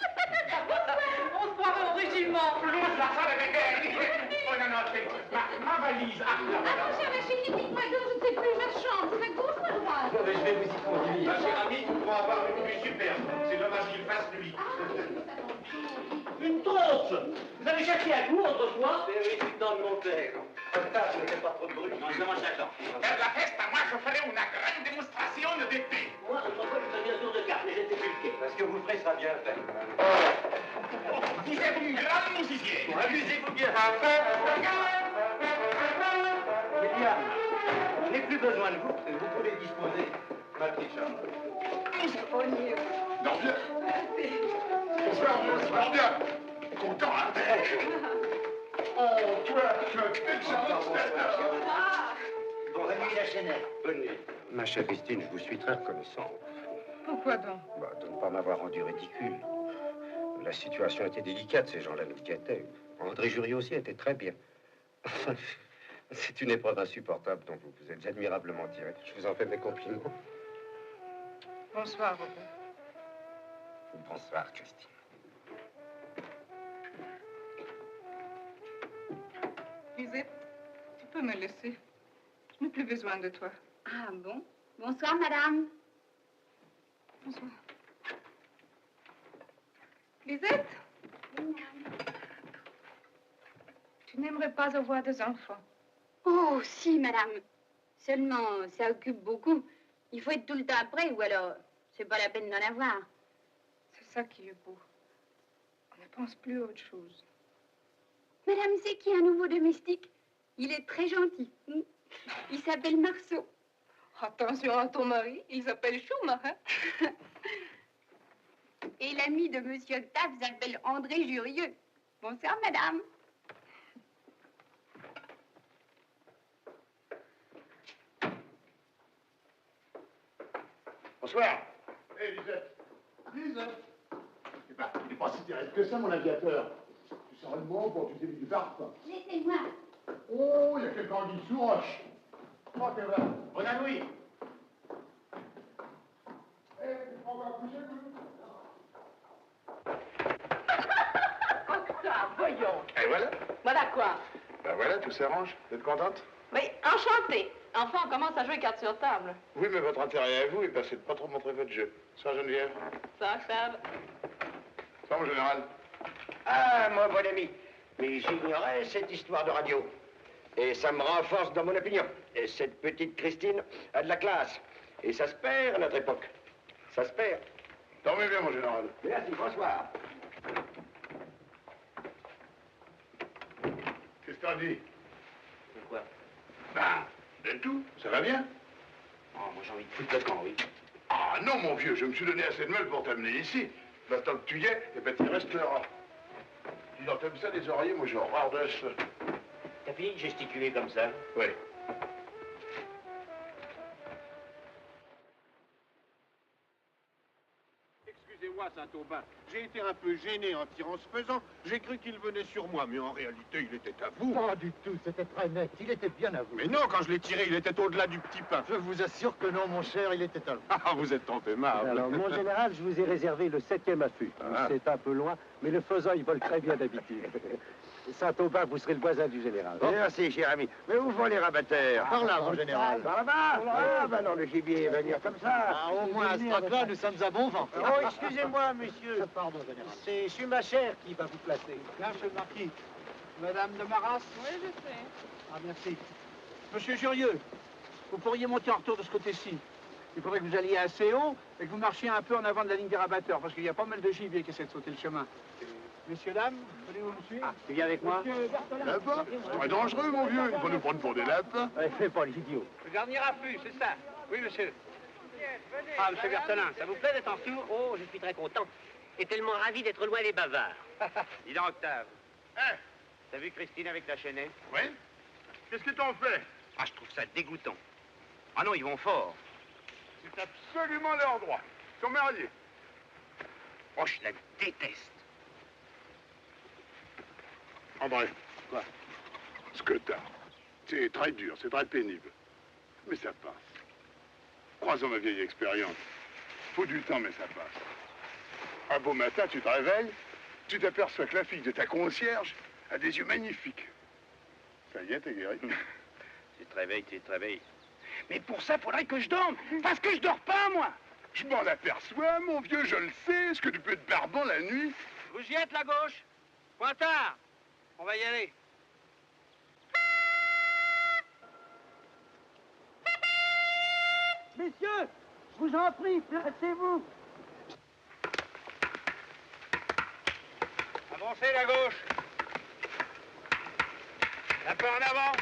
Bonsoir. On se croirait au régiment. La salle avec elle. Oh non, non, c'est ma valise. Ah, mon cher Lachenay, dites-moi donc, je ne sais plus, ma chambre, c'est à gauche ou à droite? Je vais vous y conduire. ma chère amie, nous pourrons avoir une vue superbe. C'est dommage qu'il fasse nuit. Une tronche! Vous avez cherché à coup autrefois? Oui, c'est dans mon père. Comme ça, je ne fais pas trop de bruit. Non, je demande chacun. Per la festa, moi, je ferai une grande démonstration de thé. Moi, autrefois, je faisais un tour de carte, mais j'étais pulqué. Ce que vous ferez sera bien fait. Vous êtes une grande musicienne. Amusez-vous bien. William, je n'ai plus besoin de vous. Vous pouvez disposer, ma petite chambre. Non, bien. Bonsoir, bonsoir, bien. Content, hein? Oh, toi, tu as une excellente tête. Bonne nuit, Lachenay. Bonne nuit. Ma chère Christine, je vous suis très reconnaissant. Pourquoi donc? De ne pas m'avoir rendu ridicule. La situation était délicate, ces gens-là nous guettaient. André Jurieu aussi était très bien. Enfin, c'est une épreuve insupportable dont vous vous êtes admirablement tiré. Je vous en fais mes compliments. Bonsoir, Robert. Bonsoir, Christine. Lisette, tu peux me laisser. Je n'ai plus besoin de toi. Ah bon? Bonsoir, madame. Bonsoir. Lisette? Tu n'aimerais pas avoir des enfants? Oh, si, madame. Seulement, ça occupe beaucoup. Il faut être tout le temps après, ou alors, c'est pas la peine d'en avoir. C'est ça qui est beau. On ne pense plus à autre chose. Madame sait qu'il y a un nouveau domestique. Il est très gentil. Il s'appelle Marceau. Attention à ton mari, il s'appelle Schumacher. Et l'ami de Monsieur Octave s'appelle André Jurieu. Bonsoir, madame. Bonsoir. Hé, Lisette. Lisette. Il n'est pas si terrible que ça, mon aviateur. Tu seras le mot pour tu t'es mis du barbe. Laissez-moi. Oh, il y a quelqu'un qui sous roche. Oh, t'es vrai. Bonne nuit. On va coucher, Octave, voyons. Et voilà. Voilà quoi. Ben voilà, tout s'arrange. Vous êtes contente? Mais enchanté. Enfin, on commence à jouer carte sur table. Oui, mais votre intérêt à vous est passé de pas trop montrer votre jeu. Ça, Geneviève? Ça, Charles. Ça, mon général? Ah, moi, bon ami, mais j'ignorais cette histoire de radio. Et ça me renforce dans mon opinion. Et cette petite Christine a de la classe. Et ça se perd à notre époque. Ça se perd. Tant mieux bien, mon général. Merci, bonsoir. Qu'est-ce que t'as dit? Pourquoi? Ben, c'est tout. Ça va bien? Oh, moi, j'ai envie de foutre le camp, oui. Ah non, mon vieux, je me suis donné assez de mal pour t'amener ici. Maintenant que tu y es, eh ben, tu y resteras. Dis donc, t'aimes ça, les oreillers? Moi, j'ai horreur de ça. T'as fini de gesticuler comme ça? Oui. Excusez-moi, Saint-Aubin, j'ai été un peu gêné en tirant ce faisant. J'ai cru qu'il venait sur moi, mais en réalité, il était à vous. Pas du tout, c'était très net. Il était bien à vous. Mais non, quand je l'ai tiré, il était au-delà du petit pain. Je vous assure que non, mon cher, il était à vous. Ah, vous êtes tant aimable. Alors, mon général, je vous ai réservé le 7e affût. Ah. C'est un peu loin, mais le faisan, il vole très bien d'habitude. Saint-Aubin, vous serez le voisin du général. Merci, cher ami. Mais où vont les rabatteurs? Par là, mon général. Par là-bas? Ah, ben non, le gibier va venir comme ça. Ah, au moins, à ce stade-là, nous sommes à bon vent. Oh, excusez-moi, monsieur. Pardon, général. C'est Schumacher qui va vous placer. Là, monsieur le marquis. Madame de Maras? Oui, je sais. Ah, merci. Monsieur Jurieux, vous pourriez monter en retour de ce côté-ci. Il faudrait que vous alliez assez haut et que vous marchiez un peu en avant de la ligne des rabatteurs, parce qu'il y a pas mal de gibier qui essaie de sauter le chemin. Messieurs, dames, voulez-vous me suivre? Tu viens avec moi? Là-bas? C'est très dangereux, mon vieux. Ils vont nous prendre pour des lapins. Ouais, fais pas l'idiot. Le dernier affût, c'est ça? Oui, monsieur. Ah, monsieur Berthelin, ça vous plaît d'être en retour? Oh, je suis très content. Et tellement ravi d'être loin des bavards. Dis donc, Octave. Hein? T'as vu Christine avec ta chaînette? Oui? Qu'est-ce qu'ils t'ont fait? Ah, je trouve ça dégoûtant. Ah non, ils vont fort. C'est absolument leur droit. Ils sont mariés. Oh, je la déteste. André. Quoi? Ce que t'as. C'est très dur, c'est très pénible. Mais ça passe. Croisons ma vieille expérience. Faut du temps, mais ça passe. Un beau matin, tu te réveilles, tu t'aperçois que la fille de ta concierge a des yeux magnifiques. Ça y est, t'es guéri. Tu te réveilles. Mais pour ça, faudrait que je dorme. Parce que je dors pas, moi. Je m'en aperçois, mon vieux, je le sais. Est-ce que tu peux être barbant la nuit? Vous y êtes, la gauche? Pointard, on va y aller. Messieurs, je vous en prie, placez-vous. Avancez, la gauche. Un peu en avant.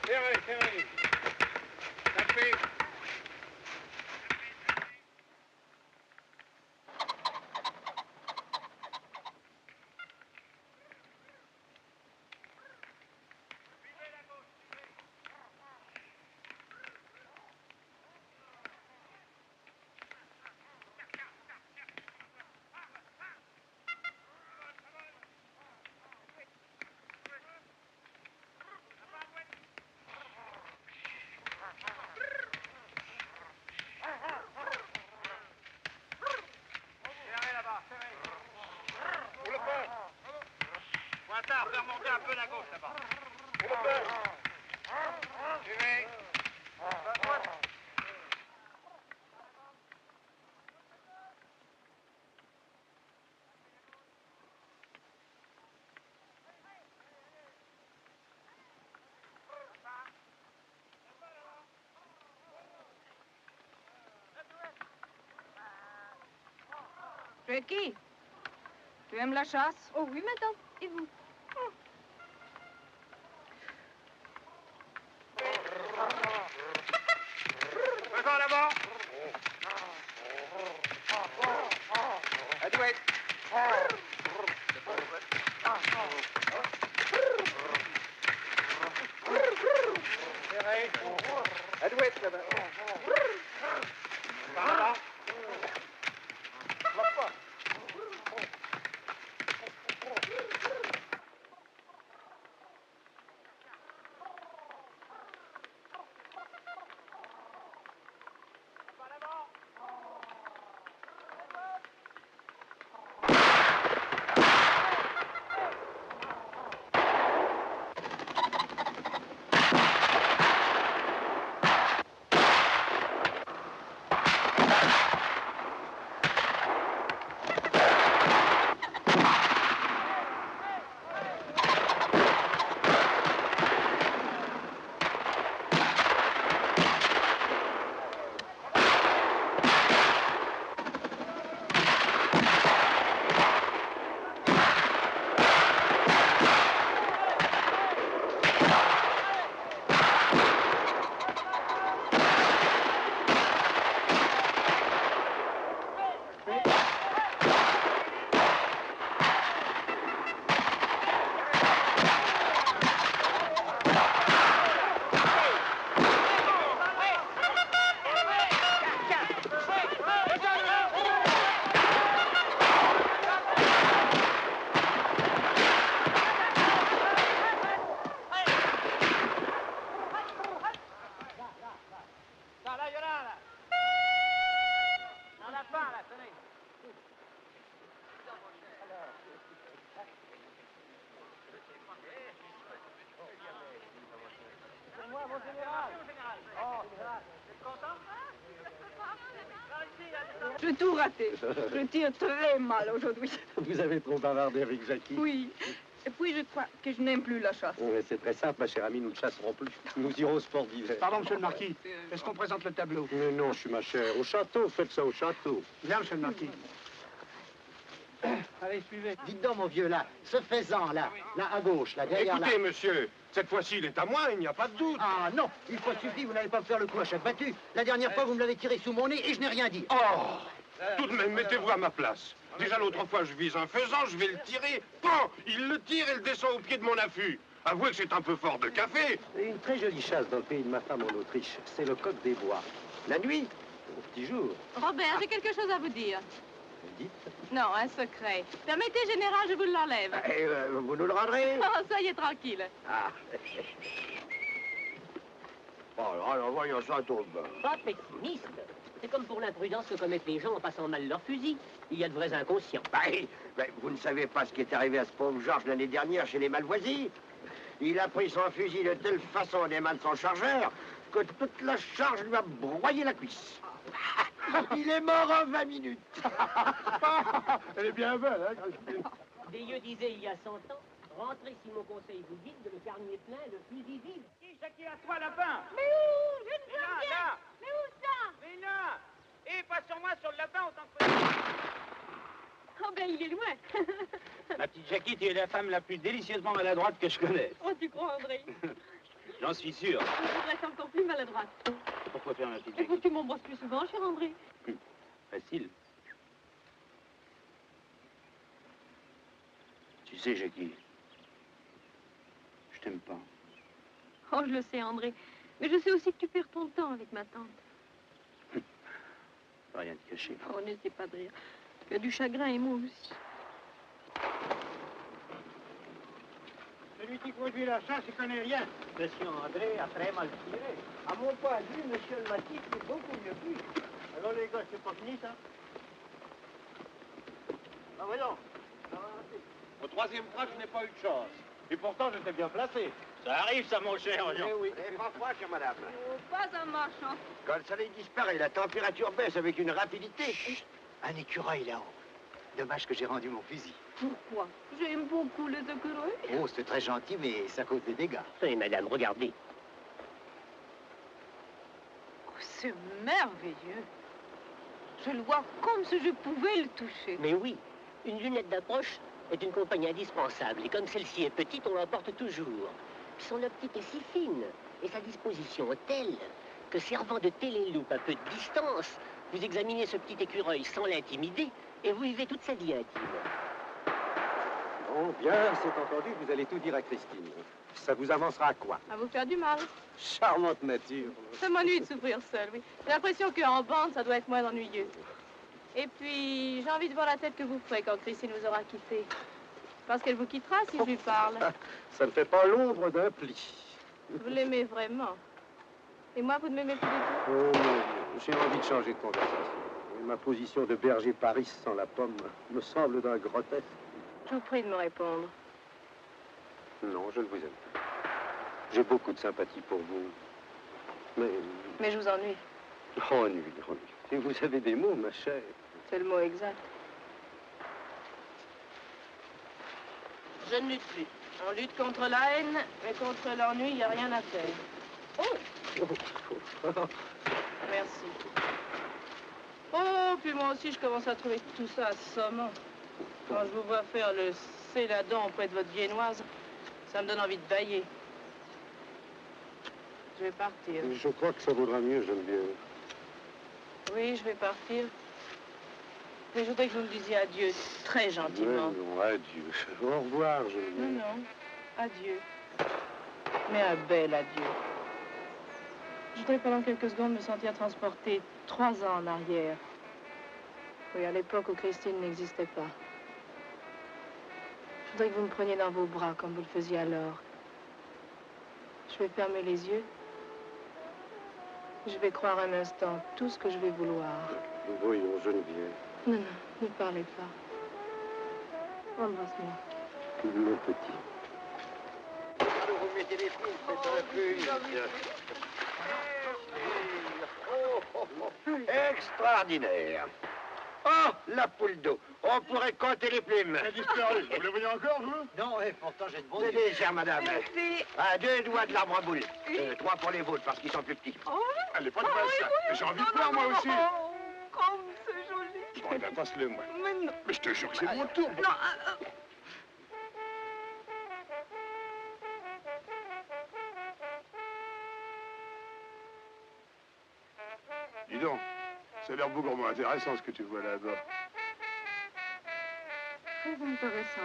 Serrez. Tapez. Pointard, fais remonter un peu la gauche là-bas. Suivez. Jackie, tu aimes la chasse? Oh oui, madame. Et vous? Faisons en avant. Adouette. Serré. Adouette là-bas. Par là. J'ai tout raté. Je tire très mal aujourd'hui. Vous avez trop bavardé avec Jackie. Oui. Et puis je crois que je n'aime plus la chasse. Oui, c'est très simple, ma chère amie, nous ne chasserons plus. Nous irons au sport d'hiver. Pardon, monsieur le marquis, est-ce qu'on présente le tableau? Mais non, je suis ma chère. Au château, faites ça au château. Bien, monsieur le marquis. Allez, suivez. Dites donc, mon vieux, là, ce faisan, là, à gauche, là, derrière Écoutez, monsieur, cette fois-ci, il est à moi, il n'y a pas de doute. Ah non, une fois suffit, vous n'allez pas me faire le coup à chaque battue. La dernière fois, vous me l'avez tiré sous mon nez et je n'ai rien dit. Oh, tout de même, mettez-vous à ma place. Déjà, l'autre fois, je vise un faisan, je vais le tirer. Pan! Il le tire et le descend au pied de mon affût. Avouez que c'est un peu fort de café. Et une très jolie chasse dans le pays de ma femme en Autriche. C'est le coq des bois. La nuit, au petit jour. Robert, j'ai quelque chose à vous dire. Dites. Non, un secret. Permettez, général, je vous l'enlève. Vous nous le rendrez? Oh, soyez tranquille. Ah. Alors, voyons ça tombe. Pas pessimiste. C'est comme pour l'imprudence que commettent les gens en passant mal leur fusil. Il y a de vrais inconscients. Vous ne savez pas ce qui est arrivé à ce pauvre Georges l'année dernière chez les Malvoisis. Il a pris son fusil de telle façon des mains de son chargeur que toute la charge lui a broyé la cuisse. Il est mort en 20 minutes. Elle est bien belle, hein? Des disait il y a 100 ans, rentrez si mon conseil vous dit de le carnier plein, le fusil vide. Jackie, à toi là-bas. Mais où? Je ne vois rien. Là. Mais où ça? Mais là. Et pas sur moi, sur le lapin, autant que... Oh, ben, il est loin. Ma petite Jackie, tu es la femme la plus délicieusement maladroite que je connaisse. Oh, tu crois, André? J'en suis sûr. Je voudrais être encore plus maladroite. Pourquoi faire ma petite Il Jackie? faut que tu m'embrasses plus souvent, cher André. Facile. Tu sais, Jackie, je t'aime pas. Oh, je le sais, André. Mais je sais aussi que tu perds ton temps avec ma tante. Rien de caché. Oh, n'essaie pas de rire. Tu as du chagrin et moi aussi. Celui qui conduit la chasse, il connaît rien. Monsieur André a très mal tiré. À mon point de vue, monsieur le Maquis, c'est beaucoup mieux pris. Alors les gars, c'est pas fini, ça? Ah voyons. Au troisième track, je n'ai pas eu de chance. Et pourtant, j'étais bien placé. Ça arrive, ça, mon cher. Oui. Et pas froid, chère madame. Oh, pas un marchand. Quand le soleil disparaît, la température baisse avec une rapidité. Chut. Un écureuil là-haut. Dommage que j'ai rendu mon fusil. Pourquoi? J'aime beaucoup les écureuils. Oh, c'est très gentil, mais ça cause des dégâts. Oui, madame, regardez. Oh, c'est merveilleux. Je le vois comme si je pouvais le toucher. Mais oui, une lunette d'approche est une compagnie indispensable. Et comme celle-ci est petite, on l'emporte toujours. Son optique est si fine et sa disposition est telle que, servant de téléloupe à peu de distance, vous examinez ce petit écureuil sans l'intimider et vous vivez toute sa vie intime. Bon, bien, c'est entendu, vous allez tout dire à Christine. Ça vous avancera à quoi? À vous faire du mal. Charmante nature. Ça m'ennuie de souffrir seul, oui. J'ai l'impression qu'en bande, ça doit être moins ennuyeux. Et puis, j'ai envie de voir la tête que vous ferez quand Christine vous aura quitté. Parce qu'elle vous quittera si je lui parle. Ça ne fait pas l'ombre d'un pli. Vous l'aimez vraiment. Et moi, vous ne m'aimez plus du tout? Oh, mon Dieu, j'ai envie de changer de conversation. Et ma position de berger Paris sans la pomme me semble d'un grotesque. Je vous prie de me répondre. Non, je ne vous aime pas. J'ai beaucoup de sympathie pour vous. Mais je vous ennuie. Ennui. Et vous avez des mots, ma chère. C'est le mot exact. Je ne lutte plus. On lutte contre la haine, mais contre l'ennui, il n'y a rien à faire. Oh! Merci. Oh, puis moi aussi, je commence à trouver tout ça assommant. Quand je vous vois faire le céladon auprès de votre viennoise, ça me donne envie de bailler. Je vais partir. Je crois que ça vaudra mieux, Geneviève. Oui, je vais partir. Mais je voudrais que vous me disiez adieu très gentiment. Non, adieu. Au revoir, Geneviève. Non, adieu. Mais un bel adieu. Je voudrais pendant quelques secondes me sentir transportée 3 ans en arrière. Oui, à l'époque où Christine n'existait pas. Je voudrais que vous me preniez dans vos bras comme vous le faisiez alors. Je vais fermer les yeux. Je vais croire un instant tout ce que je vais vouloir. Voyons, Geneviève. Non, ne parlez pas. Embrasse-moi. Mon petit. péter les plombs, faites un peu. Extraordinaire. Oh, la poule d'eau. On pourrait compter les plumes. Elle a disparu. Vous le voyez encore, vous? Non, pourtant j'ai de bons idées, chère madame. Merci. À 2 doigts de l'arbre à boules. 3 pour les vôtres, parce qu'ils sont plus petits. Allez, pas de basse. J'ai envie de boire, moi aussi. Comme c'est joli. Bon, ben, passe-le, moi. Mais non. Mais je te jure que c'est mon tour. Non, Dis donc, ça a l'air beaucoup intéressant ce que tu vois là-bas. très intéressant.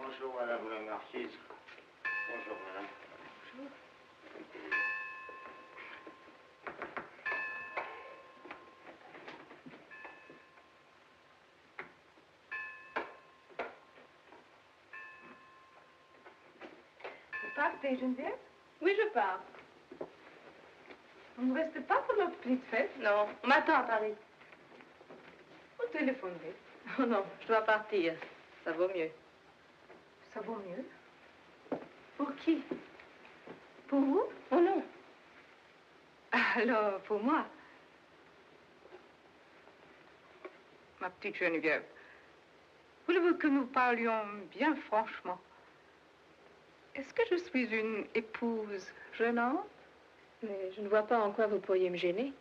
Bonjour, madame la marquise. Bonjour, madame. Bonjour. Vous partez, Geneviève? Oui, je pars. Vous ne restez pas pour la petite fête? Non, on m'attend à Paris. Vous téléphonerez. Oh non, je dois partir. Ça vaut mieux. Ça vaut mieux. Pour qui? Pour vous? Oh non. Alors, pour moi. Ma petite Geneviève, voulez-vous que nous parlions bien franchement? Est-ce que je suis une épouse gênante? Mais je ne vois pas en quoi vous pourriez me gêner.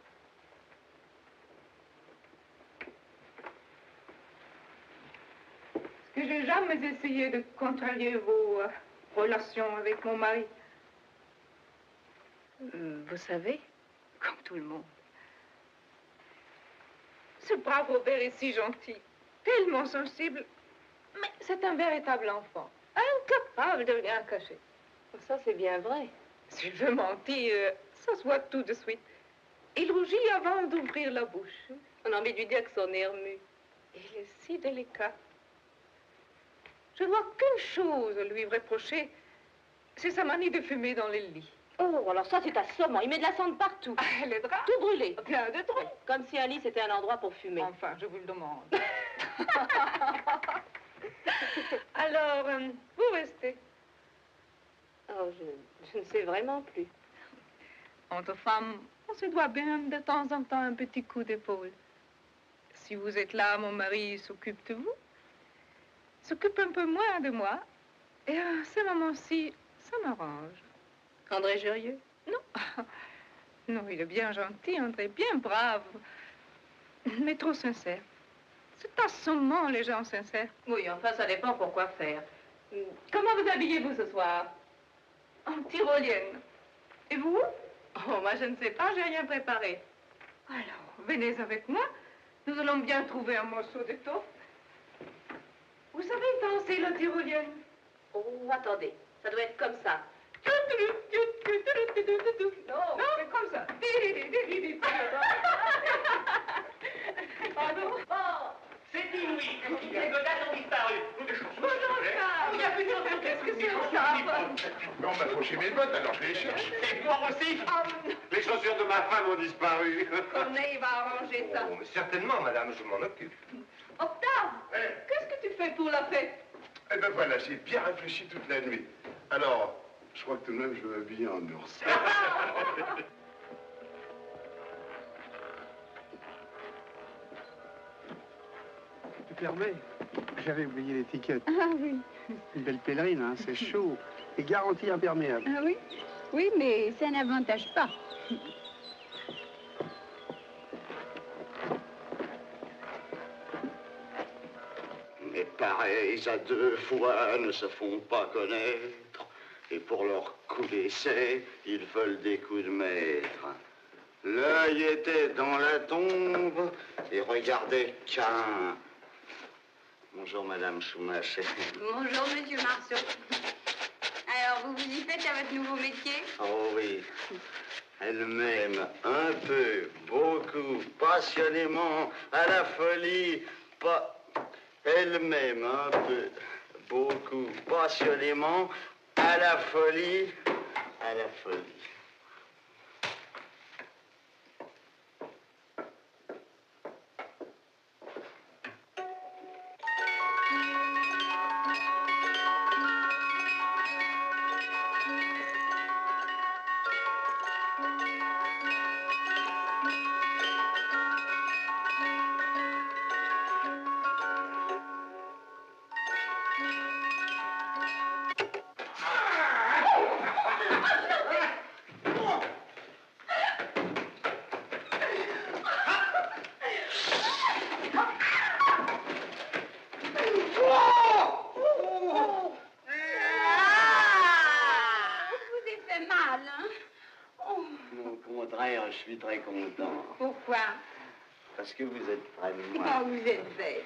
Est-ce que j'ai jamais essayé de contrarier vos relations avec mon mari? Vous savez? Comme tout le monde. Ce brave Robert est si gentil, tellement sensible, mais c'est un véritable enfant, incapable de rien cacher. Ça, c'est bien vrai. S'il veut mentir, ça se voit tout de suite. Il rougit avant d'ouvrir la bouche. On a envie de lui dire que son air mue. Il est si délicat. Je ne vois qu'une chose lui reprocher, c'est sa manie de fumer dans les lits. Oh, alors ça, c'est assommant. Il met de la cendre partout. Les draps? Tout brûlé. Plein de trous. Comme si un lit, c'était un endroit pour fumer. Enfin, je vous le demande. Alors, vous restez. Oh, je ne sais vraiment plus. Entre femmes, on se doit bien de temps en temps un petit coup d'épaule. Si vous êtes là, mon mari s'occupe de vous, s'occupe un peu moins de moi. Et à ce moment-ci, ça m'arrange. André Jurieux? Non. Non, il est bien gentil, André, bien brave. Mais trop sincère. C'est assommant, les gens sincères. Oui, enfin, ça dépend pour quoi faire. Comment vous habillez-vous ce soir? En tyrolienne. Et vous? Oh, moi, je ne sais pas, j'ai rien préparé. Alors, venez avec moi. Nous allons bien trouver un morceau d'étoffe. Vous savez danser la tyrolienne? Oh, attendez, ça doit être comme ça. Non, c'est comme ça. Pardon? Oh, c'est inouï. Les godasses ont disparu. Il n'y a plus de chaussures. Qu'est-ce que c'est ça? Non, bah, faut chez mes bottes, alors je les cherche. Et moi aussi. Les chaussures de ma femme ont disparu. Corneille va arranger ça. Oh, mais certainement, madame, je m'en occupe. Octave, qu'est-ce que tu fais pour la fête? Eh ben voilà, j'ai bien réfléchi toute la nuit. Alors, je crois que tout de même, je vais m'habiller en ours. Tu permets? J'avais oublié l'étiquette. Ah oui. Une belle pèlerine, hein, c'est chaud. Et garantie imperméable. Ah oui? Oui, mais ça n'avantage pas. Mais pareils à deux fois ne se font pas connaître. Et pour leur coup d'essai, ils veulent des coups de maître. L'œil était dans la tombe et regardait qu'un. Bonjour, Madame Schumacher. Bonjour, Monsieur Marceau. Alors, vous vous y faites à votre nouveau métier? Oh oui. Elle m'aime un peu, beaucoup, passionnément, à la folie. Elle m'aime un peu, beaucoup, passionnément, à la folie, à la folie. suis très content. Pourquoi? Parce que vous êtes près de moi. Oh, vous êtes bête.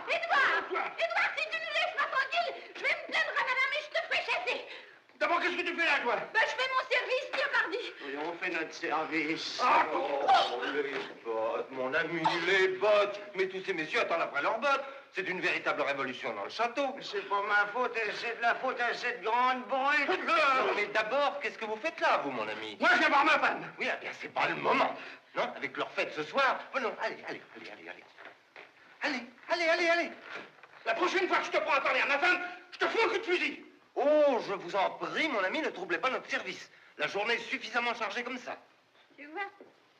Édouard! Édouard, si tu nous laisses pas tranquille, je vais me plaindre à madame et je te ferai chasser. D'abord, qu'est-ce que tu fais là, toi? Ben, je fais mon service, tiens, pardi. Oui, on fait notre service. Ah, Les bottes, mon ami, les bottes. Mais tous ces messieurs attendent après leurs bottes. C'est une véritable révolution dans le château. C'est pas ma faute, c'est de la faute à cette grande brute. Non, mais d'abord, qu'est-ce que vous faites là, vous, mon ami? Moi, je viens voir ma femme. Oui, eh bien, c'est pas le moment. Non, avec leur fête ce soir. Oh non, allez. Allez. La prochaine fois que je te prends à parler à ma femme, je te fous un coup de fusil. Oh, je vous en prie, mon ami, ne troublez pas notre service. La journée est suffisamment chargée comme ça. Tu vois,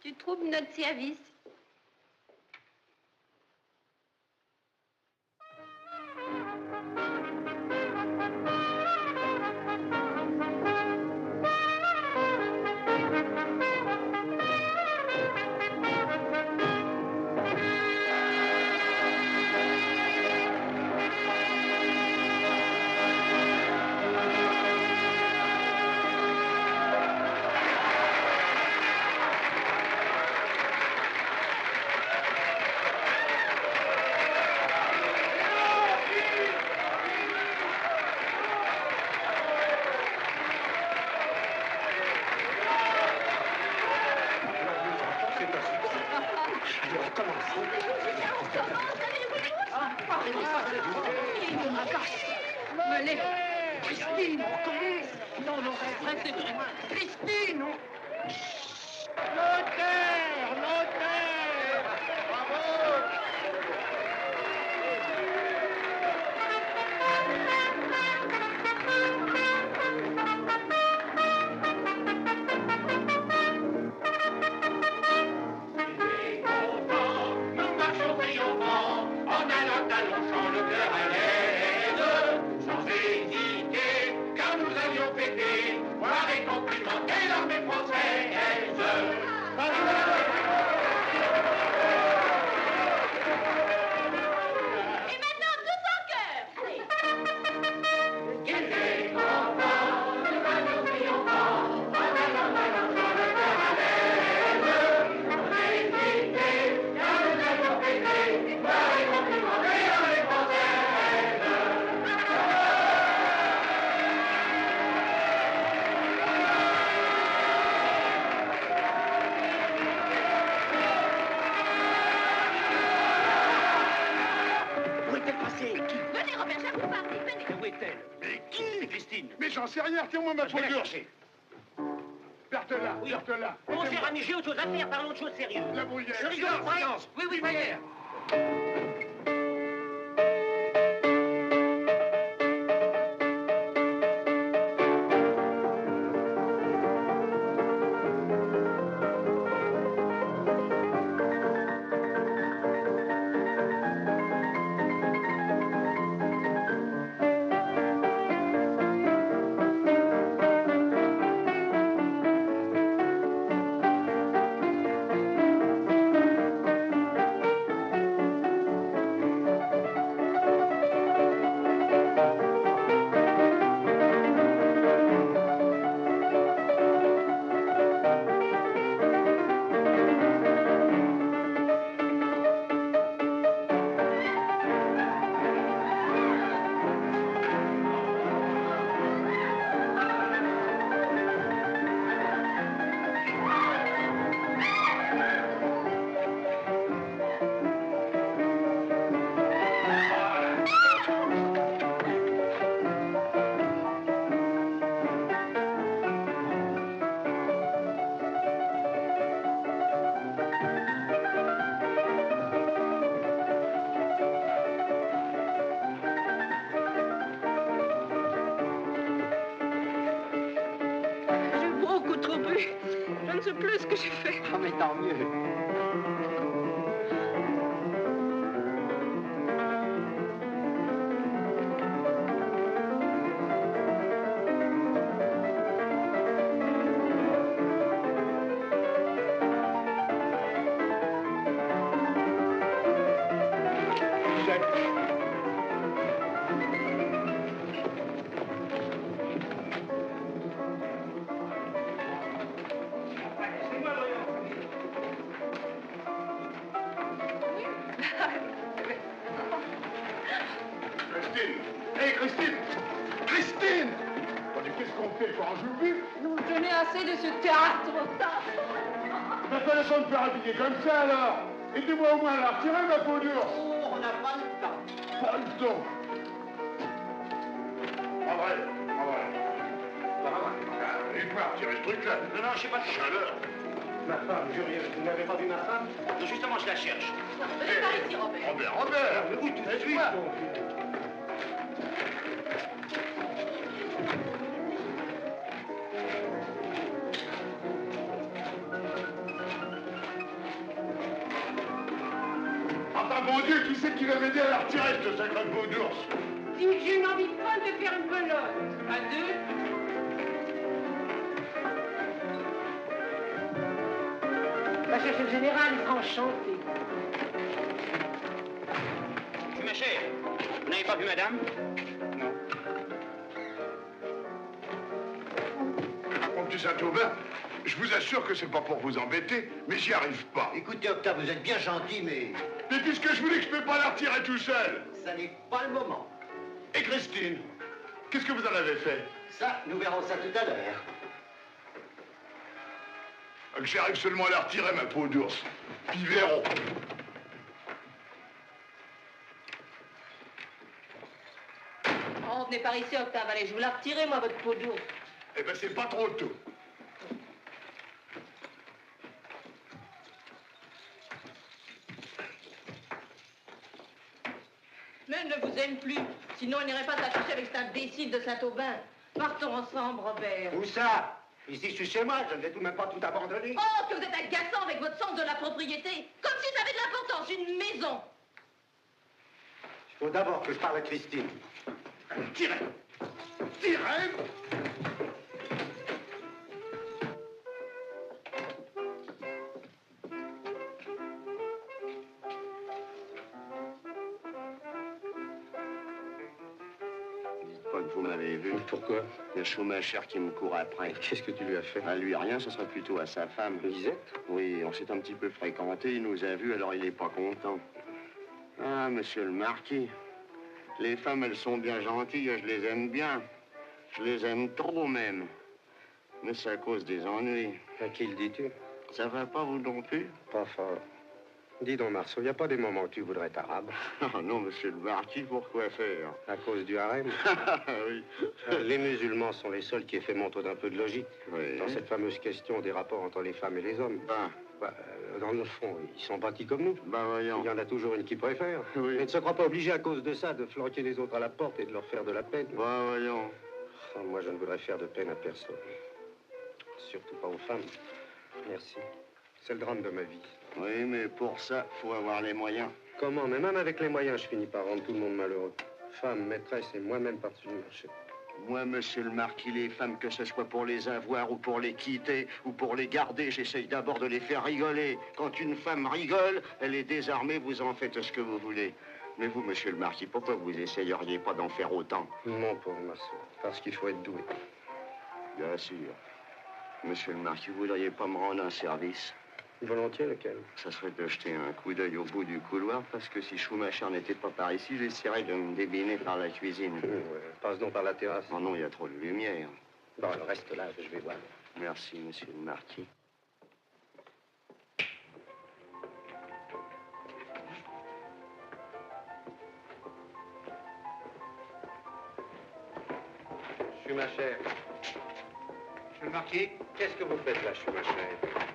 tu troubles notre service. Christine, on commence. Non, arrêtez vraiment. Christine, Notaire. Bravo. Nous marchons triomphants, en allant à Longchamp, le cœur à l'aise, sans hésiter, car nous avions fêté, voir et complimenter l'armée française. Et maintenant, tous en cœur. Qu'ils aient content, nous marchons triomphants, en allant à Longchamp, le cœur à l'aise, sans hésiter, car nous avions fêté, voir et complimenter l'armée française. Où est-elle passée? Qui? Venez, Robert, je vous parle. Venez. Où est-elle? Mais qui? C'est Christine. Mais j'en sais rien, retire-moi ma Je vais la poudre. chercher. Perte-la, Oui. perte-la. Mon cher ami, j'ai autre chose à faire, parlons de choses sérieuses. La bruyère. Je rigole, Silence. Oui, Maillère. J'ai beaucoup trop bu. Je ne sais plus ce que j'ai fait. Ah, mais tant mieux. assez de ce théâtre. Mais fallait pas me faire habiller comme ça, alors. Aidez-moi au moins à la retirer, ma peau dure. Oh, on n'a pas le temps. Pas le temps. En vrai. Il faut retirer ce truc-là. Non, je sais pas de chaleur. Ma femme, Jurieux, vous n'avez pas vu ma femme? Non, justement, je la cherche. Venez par ici, Robert. Robert. Mais oui, tout de suite. Enfin, mon Dieu, qui c'est qui va m'aider à la retirer, ce sacré peau d'ours? Dis que j'ai une envie folle de faire une belote. À deux. Ma chef le général, il sera enchanté. Ma chère, vous n'avez pas vu madame? Non. Mon petit Saint-Aubin, je vous assure que c'est pas pour vous embêter, mais j'y arrive pas. Écoutez, Octave, vous êtes bien gentil, mais... Mais puisque je vous dis que je peux pas la retirer tout seul. Ça n'est pas le moment. Et Christine, qu'est-ce que vous en avez fait? Ça, nous verrons ça tout à l'heure. Que j'arrive seulement à la retirer, ma peau d'ours. Puis verrons. Oh, venez par ici, Octave. Allez, je vous la retirer, moi, votre peau d'ours. Eh ben, c'est pas trop tôt. Mais elle ne vous aime plus. Sinon, elle n'irait pas s'afficher avec cet imbécile de Saint-Aubin. Partons ensemble, Robert. Où ça? Ici, je suis chez moi, je ne vais tout même pas tout abandonner. Oh, que vous êtes agaçant avec votre sens de la propriété. Comme si ça avait de l'importance, une maison. Il faut d'abord que je parle à Christine. Tirez! Tirez! Dites pas que vous m'avez vu. Pourquoi? Il y a Schumacher qui me court après. Qu'est-ce que tu lui as fait? À lui, rien, ce sera plutôt à sa femme. Lisette? Oui, on s'est un petit peu fréquenté, il nous a vus, alors il n'est pas content. Ah, monsieur le marquis, les femmes, elles sont bien gentilles, je les aime bien. Je les aime trop, même. Mais c'est à cause des ennuis. À qui le dis-tu? Ça va pas, vous non plus? Pas fort. Dis donc, Marceau, il n'y a pas des moments où tu voudrais être arabe? Ah non, monsieur le marquis, pourquoi faire? À cause du harem? Oui. Les musulmans sont les seuls qui aient fait montre d'un peu de logique. Oui. Dans cette fameuse question des rapports entre les femmes et les hommes. Dans le fond, ils sont bâtis comme nous. Voyons. Il y en a toujours une qui préfère. Oui. Mais ne se croit pas obligé à cause de ça de flanquer les autres à la porte et de leur faire de la peine. Voyons. Oh, moi, je ne voudrais faire de peine à personne. Surtout pas aux femmes. Merci. C'est le drame de ma vie. Oui, mais pour ça, faut avoir les moyens. Comment? Mais même avec les moyens, je finis par rendre tout le monde malheureux. Femme, maîtresse et moi-même par-dessus le marché. Moi, monsieur le marquis, les femmes, que ce soit pour les avoir ou pour les quitter ou pour les garder, j'essaye d'abord de les faire rigoler. Quand une femme rigole, elle est désarmée, vous en faites ce que vous voulez. Mais vous, monsieur le marquis, pourquoi vous essayeriez pas d'en faire autant? Non, pauvre Marceau, parce qu'il faut être doué. Bien sûr. Monsieur le marquis, vous voudriez pas me rendre un service? Volontiers, lequel? Ça serait de jeter un coup d'œil au bout du couloir, parce que si Schumacher n'était pas par ici, j'essaierais de me débiner par la cuisine. Passe donc par la terrasse. Oh non, il y a trop de lumière. Bon, alors reste là, je vais voir. Merci, monsieur le marquis. Schumacher. Monsieur le marquis? Qu'est-ce que vous faites là, Schumacher?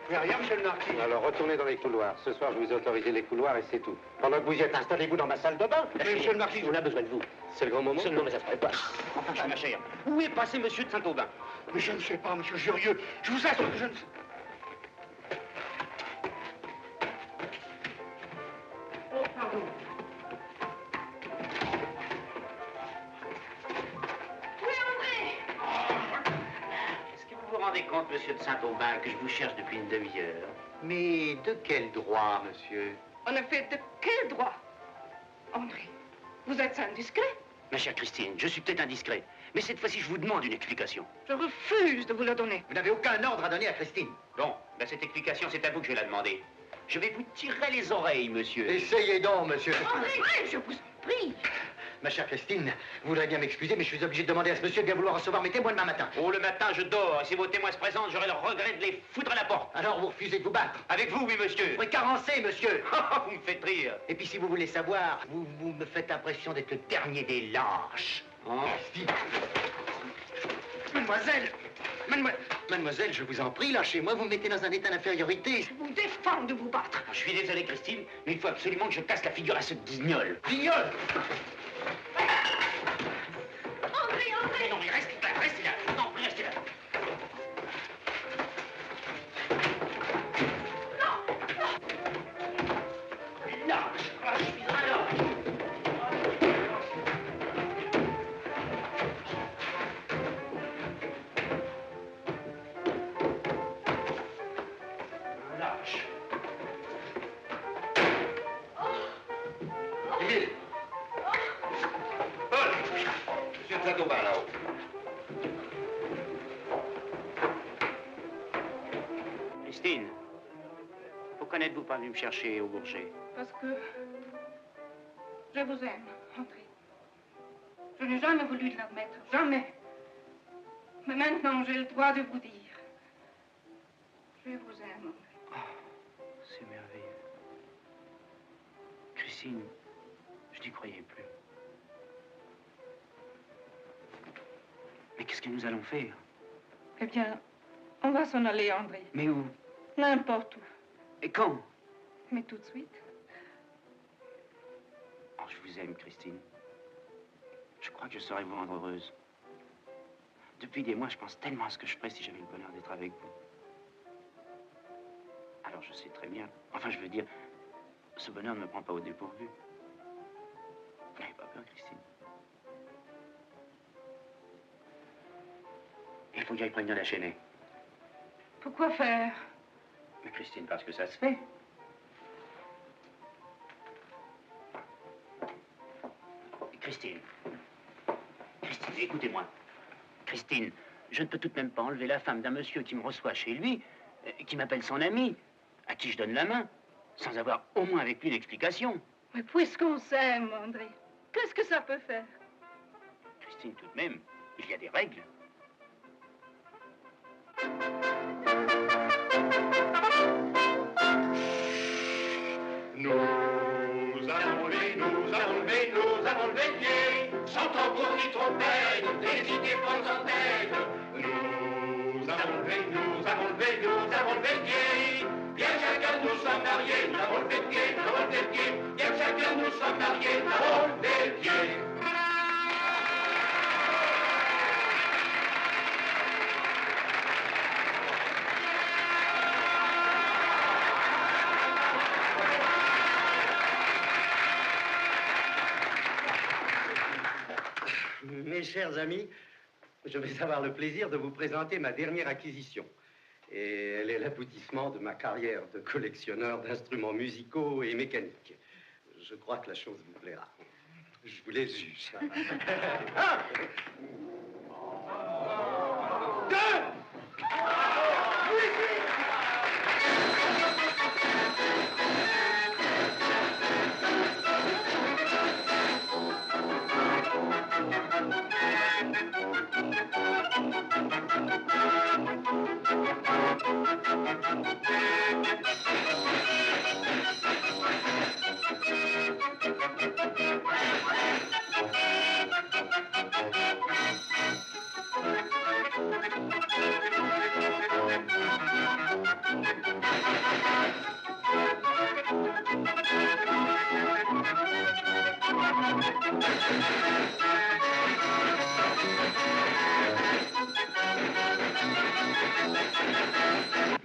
Mais rien, monsieur le marquis. Alors, retournez dans les couloirs. Ce soir, je vous ai autorisé les couloirs et c'est tout. Pendant que vous y êtes, installez-vous dans ma salle de bain. Mais monsieur le marquis, On a besoin de vous. C'est le grand moment? Seulement, mais ça se ferait pas. Enfin, Schumacher, où est passé monsieur de Saint-Aubin? mais je ne sais pas, monsieur Jurieux. Je vous assure que je ne sais... Oh, pardon. Oui, André! Est-ce que vous vous rendez compte, monsieur de Saint-Aubin, que je vous cherche depuis une demi-heure? Mais de quel droit, monsieur? En effet, de quel droit? André, vous êtes indiscret? Ma chère Christine, je suis peut-être indiscret, mais cette fois-ci, je vous demande une explication. Je refuse de vous la donner. Vous n'avez aucun ordre à donner à Christine. Bon, ben cette explication, c'est à vous que je vais la demander. Je vais vous tirer les oreilles, monsieur. Essayez donc, monsieur. André, je vous en prie. Ma chère Christine, vous voudrez bien m'excuser, mais je suis obligé de demander à ce monsieur de bien vouloir recevoir mes témoins demain matin. Oh, le matin, je dors. Et si vos témoins se présentent, j'aurai le regret de les foutre à la porte. Alors vous refusez de vous battre? Avec vous, oui, monsieur. Vous êtes carencé, monsieur. Vous me faites rire. Et puis si vous voulez savoir, vous me faites l'impression d'être le dernier des lâches. Oh. Christine. Mademoiselle, je vous en prie, lâchez-moi, vous me mettez dans un état d'infériorité. Je vous défends de vous battre. Je suis désolé, Christine, mais il faut absolument que je casse la figure à ce guignol. Guignol! André! Non, mais restez là. Non, restez là. Je suis un lâche. Émile! Paul! Monsieur Saint-Aubin, là-haut. Christine, pourquoi n'êtes-vous pas venue me chercher au Bourget? Parce que je vous aime, André. Je n'ai jamais voulu l'admettre, jamais. Mais maintenant, j'ai le droit de vous dire. Je vous aime, André. Oh, c'est merveilleux. Christine, je n'y croyais plus. Mais qu'est-ce que nous allons faire? Eh bien, on va s'en aller, André. Mais où? N'importe où. Et quand? Mais tout de suite. Oh, je vous aime, Christine. Je crois que je saurais vous rendre heureuse. Depuis des mois, je pense tellement à ce que je ferais si j'avais le bonheur d'être avec vous. Alors, je sais très bien. Enfin, je veux dire, ce bonheur ne me prend pas au dépourvu. N'ayez pas peur, Christine. Il faut que j'aille prévenir la Chênaie. Pourquoi faire? Mais Christine, parce que ça se fait. Christine, écoutez-moi. Christine, je ne peux tout de même pas enlever la femme d'un monsieur qui me reçoit chez lui, qui m'appelle son ami, à qui je donne la main, sans avoir au moins avec lui l'explication. Mais puisqu'on s'aime, André, qu'est-ce que ça peut faire? Christine, tout de même, il y a des règles. Nous avons levé pied, sans tambour ni trompette, des idées bonnes en tête. Nous avons levé pied, bien chacun nous sommes mariés, nous avons levé pied, bien chacun nous sommes mariés, nous avons levé pied. Mes chers amis, je vais avoir le plaisir de vous présenter ma dernière acquisition. Et elle est l'aboutissement de ma carrière de collectionneur d'instruments musicaux et mécaniques. Je crois que la chose vous plaira. Je vous les juge. Un, deux,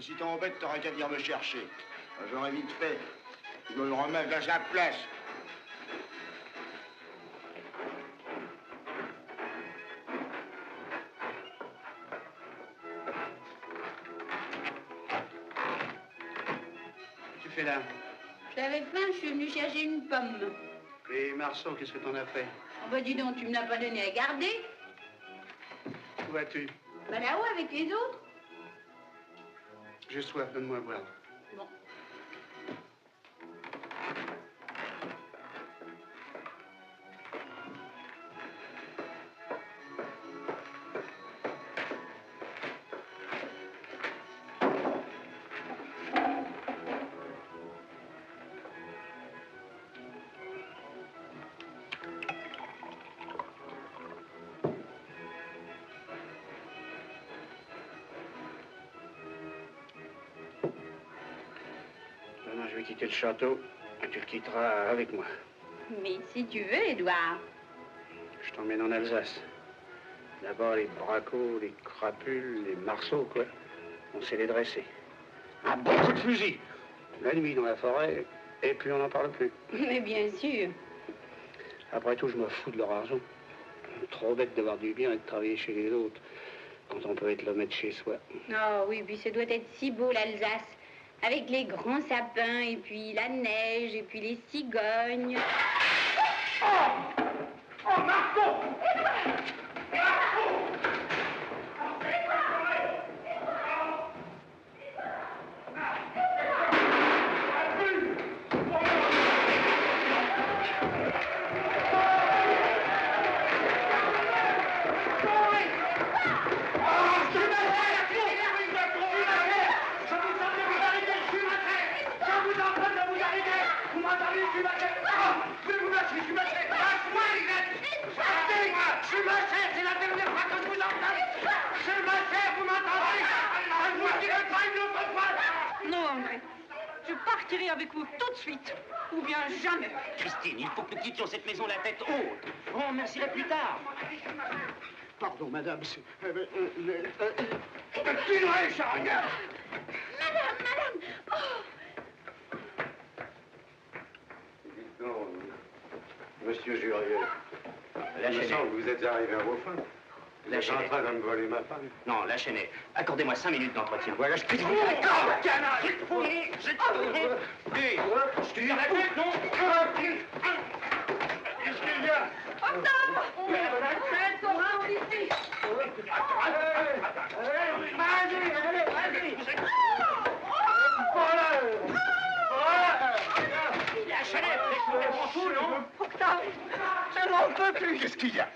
Si t'embêtes, t'aurais qu'à venir me chercher. J'aurais vite fait de le remettre à sa place. Tu fais là? J'avais faim, je suis venue chercher une pomme. Et Marceau, qu'est-ce que t'en as fait? Oh, bah dis donc, tu me l'as pas donné à garder. Où vas-tu? Bah là-haut avec les autres. J'ai soif, donne-moi à boire. Bon. Maintenant, je vais quitter le château et tu le quitteras avec moi. Mais si tu veux, Édouard. Je t'emmène en Alsace. D'abord, les bracos, les crapules, les marceaux, quoi. On sait les dresser. Un bon coup de fusil. La nuit dans la forêt, et puis on n'en parle plus. Mais bien sûr. Après tout, je me fous de leur argent. Trop bête d'avoir du bien et de travailler chez les autres, quand on peut être le maître chez soi. Oh oui, puis ça doit être si beau, l'Alsace. Avec les grands sapins, et puis la neige, et puis les cigognes. Oh, Marco! Non, André. Je partirai avec vous tout de suite, ou bien jamais. Christine, il faut que nous quittions cette maison la tête haute. On remercierait plus tard. Pardon, madame, c'est... Madame, madame! Dites donc, monsieur Jurieux, il me semble que vous êtes arrivé à vos fins. Vous êtes en train de me voler ma femme. Non, lâchez-les. Accordez-moi 5 minutes d'entretien. Voilà, je peux vous D'accord, canard! J'ai fouillé! je te dis arrête, non? Qu'est-ce qu'il y a? Octave, je n'en peux plus. Qu'est-ce qu'il y a?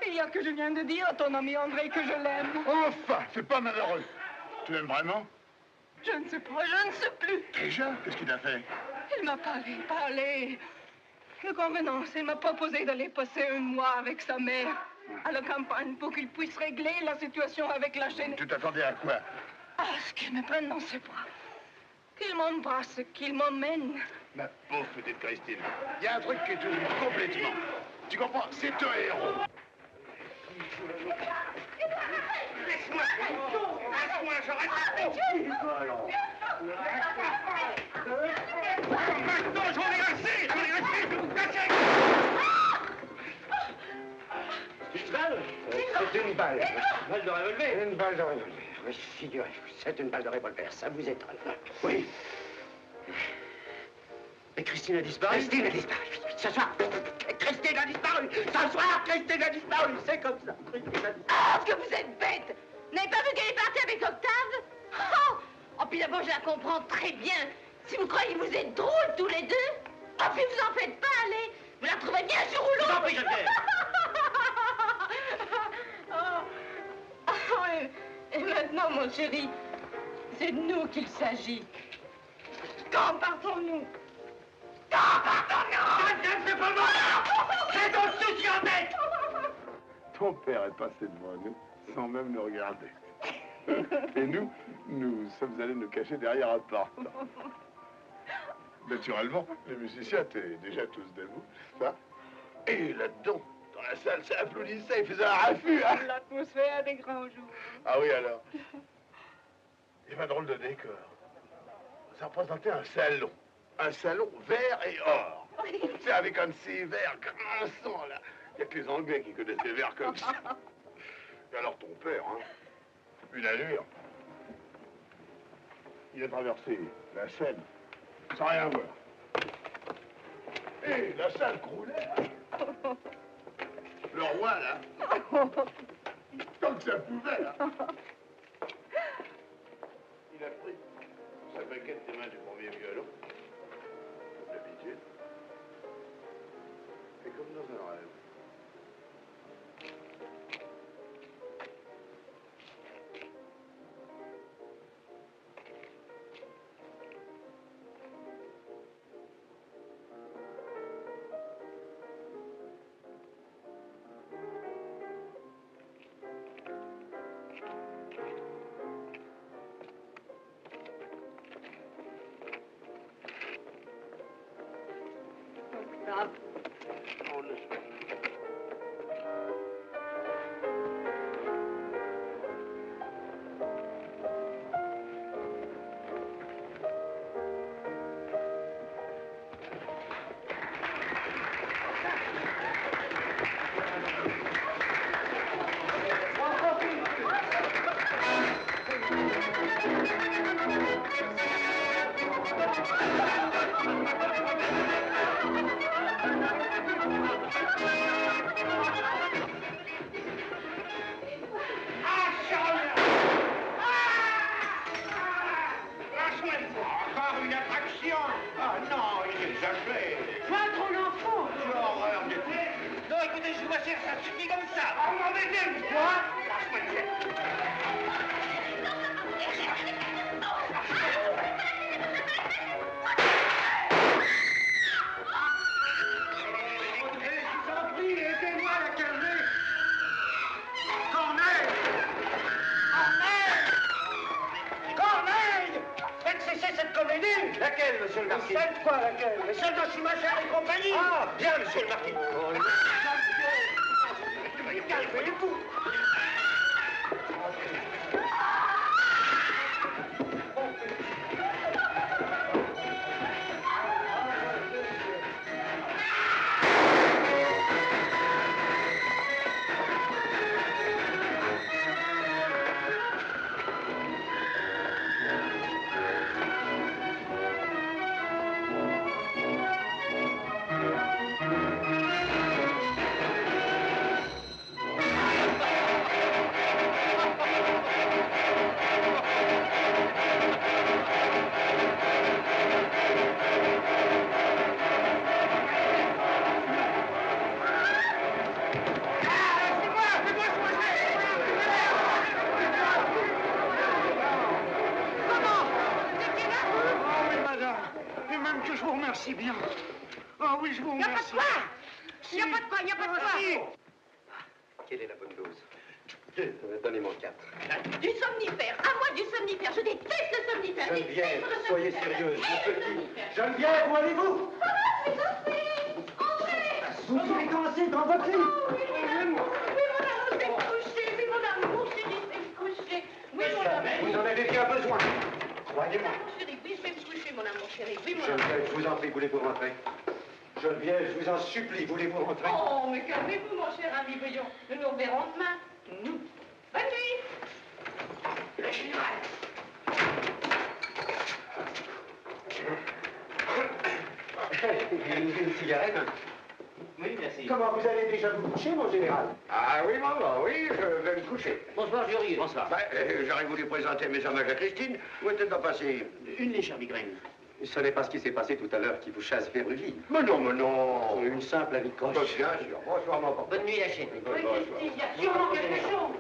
Il y a que je viens de dire à ton ami André que je l'aime. Enfin, c'est pas malheureux. Tu l'aimes vraiment? Je ne sais pas, je ne sais plus. Déjà? Qu'est-ce qu'il a fait? Il m'a parlé. De convenance, il m'a proposé d'aller passer un mois avec sa mère à la campagne pour qu'il puisse régler la situation avec la chaîne. Tu t'attendais à quoi? À ce qu'il me prenne dans ses bras. Qu'il m'embrasse, qu'il m'emmène. Ma pauvre petite Christine, il y a un truc qui te complètement. Tu comprends? C'est un héros. Laisse-moi, j'arrête maintenant, j'en ai assez, je vous casser. Une balle? C'est une balle. Une balle de revolver? Une balle de revolver. Oui, figurez-vous, c'est une balle de revolver. Ça vous étonne? Oui. Et Christine a disparu? Christine a disparu. Ce soir, Christine a disparu. Ce soir, Christine a disparu. C'est comme ça. Christine a disparu. Oh, que vous êtes bête! Vous n'avez pas vu qu'elle est partie avec Octave? Oh, puis d'abord, je la comprends très bien. Si vous croyez que vous êtes drôles tous les deux, oh, puis vous en faites pas, allez. Vous la trouvez bien sur ou l'autre. J'en prie, Oui. Et maintenant, mon chéri, c'est de nous qu'il s'agit. Quand partons-nous? Quand partons-nous? C'est pas moi! C'est ton souci en tête! Ton père est passé devant nous sans même nous regarder. Et nous sommes allés nous cacher derrière un porte. Naturellement, les musiciens étaient déjà tous debout, ça. Et là-dedans, dans la salle, ça applaudissait, il faisait un raffut. Hein. L'atmosphère des grands jours. Ah oui, alors. Il y avait un drôle de décor. Ça représentait un salon. Un salon vert et or. C'est avec un de ces verres grinçants, là. Il n'y a que les Anglais qui connaissent des verres comme ça. Et alors ton père, hein, une allure. Il a traversé la Seine sans rien voir. Et la salle croulait. Le roi, là, comme ça pouvait, là. Il a pris sa baguette des mains du premier violon, comme d'habitude, et comme dans un rêve. madame. Encore une attraction. Ah non, il exagère. Toi, trop l'enfant. Quelle horreur de Non, écoutez, je vous assure, ça suffit comme ça. Ah, vous m'embêtez, quoi? Lâche-moi le ciel. Je vous en prie, aidez-moi à la calmer. Corneille! Corneille! Corneille! Faites cesser cette comédie! Laquelle, monsieur le marquis? Faites quoi, laquelle? Mais celle de Schumacher et compagnie! Ah, bien, monsieur le marquis. Calmez-vous! Je vous remercie bien. Ah oui, je vous remercie. Il n'y a pas de quoi, il n'y a pas de quoi. Quelle est la bonne dose? Donnez-moi 4. Du somnifère, à moi du somnifère. Je déteste le somnifère. Geneviève, soyez sérieuse. Geneviève, où allez-vous? Vous devez commencer dans votre lit. Oui, mon amour, c'est couché. Oui, mon amour, chérie, c'est couché. Oui, mon amour. Vous en avez bien besoin. Croyez-moi. Chérie, oui, je vais me coucher, mon amour, chérie. Oui, mon amour. Geneviève, je vous en prie, voulez-vous rentrer? Geneviève, je vous en supplie, voulez-vous rentrer? Oh, mais calmez-vous, mon cher ami, voyons. Nous nous reverrons demain. Nous. Bonne nuit. Le général. Une cigarette? Oui, merci. Comment, vous allez déjà vous coucher, mon général? Ah oui, maman, oui, je vais me coucher. Bonsoir, Jurier. Bonsoir. J'aurais voulu présenter mes hommages à Christine. Où est-elle donc passée? Une légère migraine. Ce n'est pas ce qui s'est passé tout à l'heure qui vous chasse vers lui. Mais non, mais non. Une simple avis de croche. Bien sûr. Bonsoir, maman. Bonne nuit, la chaîne. Oui, Christine, il y a sûrement quelque chose.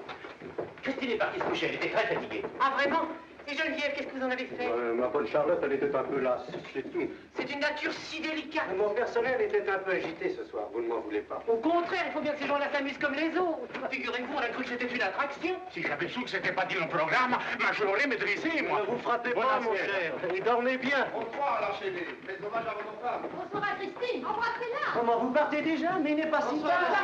Christine est partie se coucher, elle était très fatiguée. Ah, vraiment? Et Geneviève, qu'est-ce que vous en avez fait? Ma bonne Charlotte, elle était un peu lasse, c'est tout. C'est une nature si délicate. Mon personnel était un peu agité ce soir, vous ne m'en voulez pas. Au contraire, il faut bien que ces gens-là s'amusent comme les autres. Figurez-vous, on a cru que c'était une attraction. Si j'avais su que c'était pas dit dans le programme, je l'aurais maîtrisé, moi. Ne vous frappez pas, mon cher, et dormez bien. Bonsoir, l'enchaîné. Mes hommages à votre femme. Bonsoir à Christine, embrassez-la. Comment, vous partez déjà? Mais il n'est pas si tard.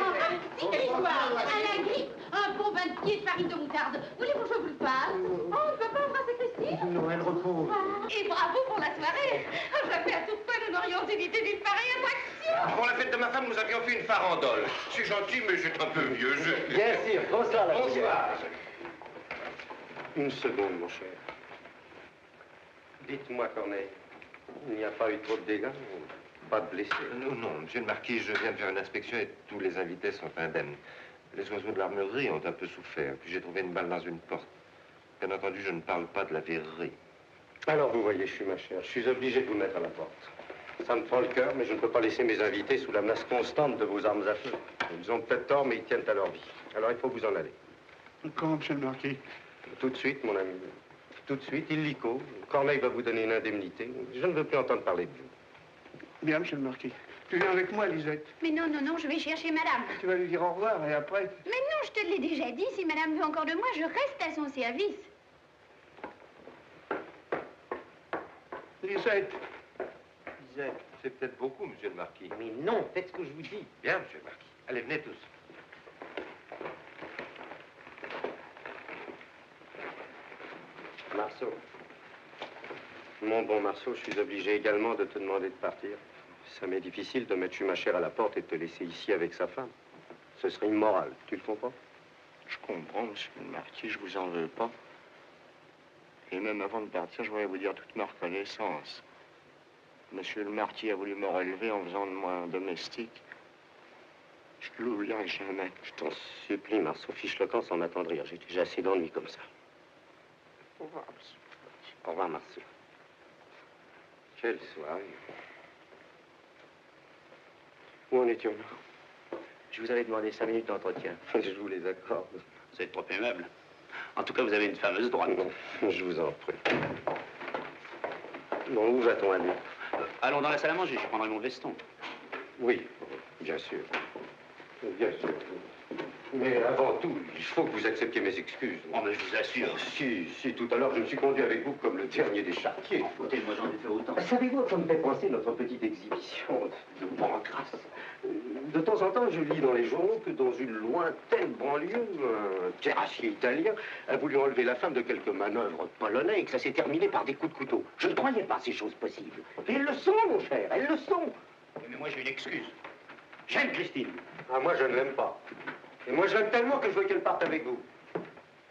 Petite histoire, à la grippe, un bon bain de pied de farine de moutarde. Voulez-vous que je vous le fasse? Oh, on ne peut pas embrasser Christine? Non, elle repose. Et bravo pour la soirée. Jamais à tout point nous n'aurions évité d'une pareille attraction. Pour la fête de ma femme, nous avions fait une farandole. C'est gentil, mais c'est un peu vieux jeu. Bien sûr, bonsoir, la Bonsoir. Une seconde, mon cher. Dites-moi, Corneille, il n'y a pas eu trop de dégâts? Pas de blessés? Non, monsieur le marquis, je viens de faire une inspection et tous les invités sont indemnes. Les oiseaux de l'armurerie ont un peu souffert, puis j'ai trouvé une balle dans une porte. Bien entendu, je ne parle pas de la verrerie. Alors, vous voyez, ma chère, je suis obligé de vous mettre à la porte. Ça me fend le cœur, mais je ne peux pas laisser mes invités sous la menace constante de vos armes à feu. Ils ont peut-être tort, mais ils tiennent à leur vie. Alors, il faut vous en aller. Comment, monsieur le marquis? Tout de suite, mon ami. Tout de suite, illico. Corneille va vous donner une indemnité. Je ne veux plus entendre parler de vous. Bien, monsieur le marquis. Tu viens avec moi, Lisette. Mais non, non, non, je vais chercher madame. Tu vas lui dire au revoir et après... Mais non, je te l'ai déjà dit, si madame veut encore de moi, je reste à son service. Lisette. disais. C'est peut-être beaucoup, monsieur le marquis. Mais non, faites ce que je vous dis. Bien, monsieur le marquis. Allez, venez tous. Marceau. Mon bon Marceau, je suis obligé également de te demander de partir. Ça m'est difficile de mettre ma chère à la porte et de te laisser ici avec sa femme. Ce serait immoral, tu le comprends? Je comprends, monsieur le marquis, je vous en veux pas. Et même avant de partir, je voudrais vous dire toute ma reconnaissance. Monsieur le marquis a voulu me relever en faisant de moi un domestique. Je ne l'oublierai jamais. Je t'en supplie, Marceau, fiche le camp sans m'attendrir. J'ai déjà assez d'ennuis comme ça. Au revoir, monsieur. Au revoir, Marceau. Quelle soirée. Où en étions-nous? Je vous avais demandé 5 minutes d'entretien. Je vous les accorde. Vous êtes trop aimable. En tout cas, vous avez une fameuse droite. Non, je vous en prie. Bon, où va-t-on aller? Allons dans la salle à manger, je prendrai mon veston. Oui, bien sûr. Bien sûr. Mais avant tout, il faut que vous acceptiez mes excuses. Oh, mais je vous assure. Si, tout à l'heure, je me suis conduit avec vous comme le dernier des charretiers. Écoutez, moi j'en ai fait autant. Savez-vous à quoi me fait penser notre petite exhibition de pancrace? De temps en temps, je lis dans les journaux que dans une lointaine banlieue, un terrassier italien a voulu enlever la femme de quelques manœuvres polonais et que ça s'est terminé par des coups de couteau. Je ne croyais pas ces choses possibles. Et elles le sont, mon cher, elles le sont. Mais moi j'ai une excuse. J'aime Christine. Ah, moi je ne l'aime pas. Et moi je l'aime tellement que je veux qu'elle parte avec vous.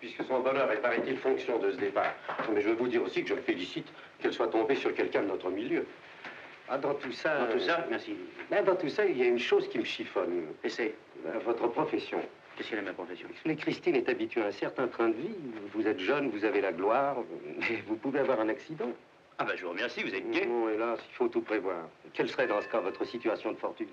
Puisque son bonheur est, paraît-il, fonction de ce départ. Mais je veux vous dire aussi que je me félicite qu'elle soit tombée sur quelqu'un de notre milieu. Ah, dans tout ça... Dans tout ça, merci. Dans tout ça, il y a une chose qui me chiffonne. Et c'est? Votre profession. Qu'est-ce qu'elle est ma profession? Mais Christine est habituée à un certain train de vie. Vous êtes jeune, vous avez la gloire, mais vous pouvez avoir un accident. Ah ben je vous remercie, vous êtes gai. Oh, hélas, il faut tout prévoir. Quelle serait dans ce cas votre situation de fortune?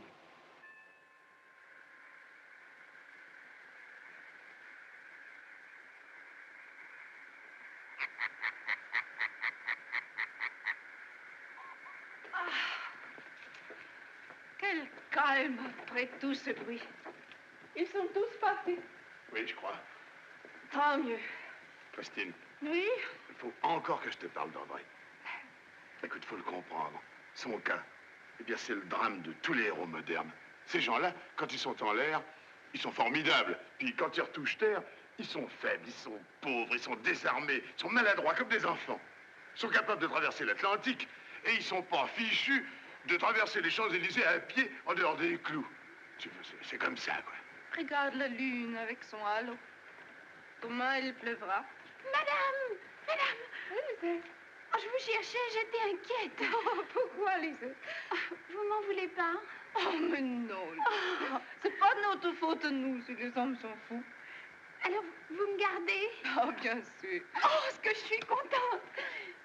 Quel calme après tout ce bruit. Ils sont tous partis. Oui, je crois. Tant mieux. Christine, Oui? il faut encore que je te parle d'André. Écoute, faut le comprendre. Son cas, eh bien, c'est le drame de tous les héros modernes. Ces gens-là, quand ils sont en l'air, ils sont formidables. Puis quand ils retouchent terre, ils sont faibles, ils sont pauvres, ils sont désarmés, ils sont maladroits comme des enfants. Ils sont capables de traverser l'Atlantique et ils sont pas fichus de traverser les Champs-Élysées à pied en dehors des clous. C'est comme ça, quoi. Regarde la lune avec son halo. Demain, il pleuvra. Madame! Madame! Oh, je vous cherchais, j'étais inquiète. Oh, pourquoi, Lisette? Oh, vous m'en voulez pas? Oh, mais non. Oh. C'est pas de notre faute, nous, si les hommes sont fous. Alors, vous me gardez? Oh, bien sûr. Oh, ce que je suis contente!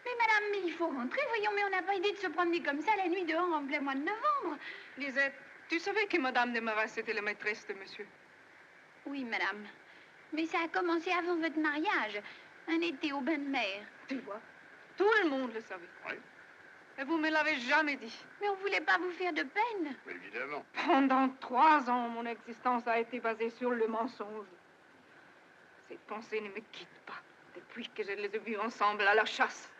Mais madame, mais il faut rentrer, voyons, mais on n'a pas idée de se promener comme ça la nuit dehors en plein mois de novembre. Lisette, tu savais que Madame de Maras était la maîtresse de monsieur? Oui, madame. Mais ça a commencé avant votre mariage. Un été au bain de mer. Tu vois, tout le monde le savait. Oui. Et vous me l'avez jamais dit. Mais on voulait pas vous faire de peine. Mais évidemment. Pendant 3 ans, mon existence a été basée sur le mensonge. Ces pensées ne me quittent pas depuis que je les ai vus ensemble à la chasse.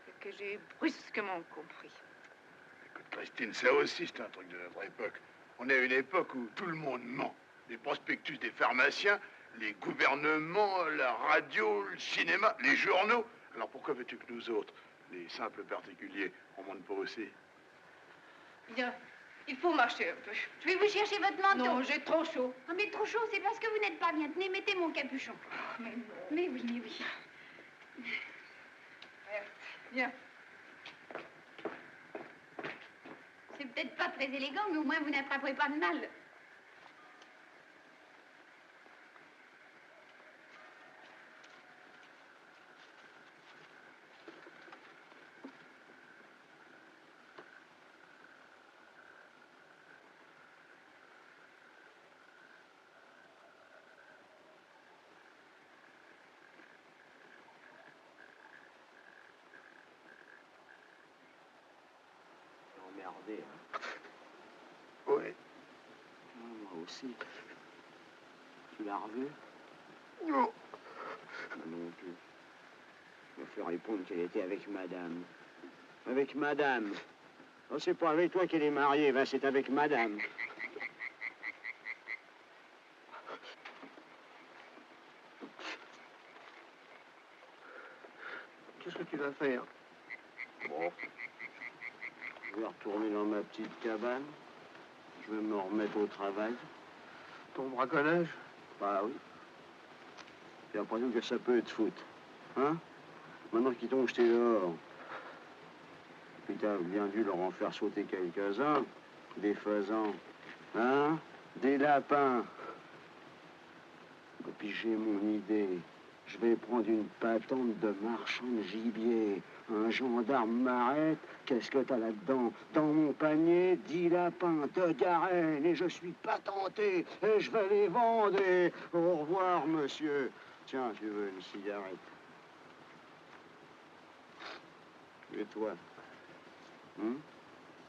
Et que j'ai brusquement compris. Écoute, Christine, ça aussi, c'est un truc de notre époque. On est à une époque où tout le monde ment. Les prospectus des pharmaciens, les gouvernements, la radio, le cinéma, les journaux. Alors pourquoi veux-tu que nous autres, les simples particuliers, on monte pas aussi? Bien, il faut marcher un peu. Je vais vous chercher votre manteau. Non, j'ai trop chaud. Ah, mais trop chaud, c'est parce que vous n'êtes pas bien. Tenez, mettez mon capuchon. Mais non. Mais oui, mais oui. Bien. C'est peut-être pas très élégant, mais au moins vous n'attraperez pas de mal. Emmerdé, hein? Oui. Moi aussi. Tu l'as revu? Non. Non plus. Je me fais répondre qu'elle était avec madame. Avec madame. Oh, c'est pas avec toi qu'elle est mariée, ben, c'est avec madame. Qu'est-ce que tu vas faire? Bon. Je vais retourner dans ma petite cabane. Je vais me remettre au travail. Ton braconnage? Bah oui. J'ai l'impression que ça peut être foot. Hein? Maintenant qu'ils t'ont jeté dehors. Puis t'as bien dû leur en faire sauter quelques-uns. Des faisans. Hein? Des lapins. Et puis j'ai mon idée. Je vais prendre une patente de marchand de gibier. Un gendarme m'arrête. Qu'est-ce que t'as là-dedans? Dans mon panier, 10 lapins de Garenne. Et je suis patenté. Et je vais les vendre. Et au revoir, monsieur. Tiens, tu veux une cigarette? Et toi?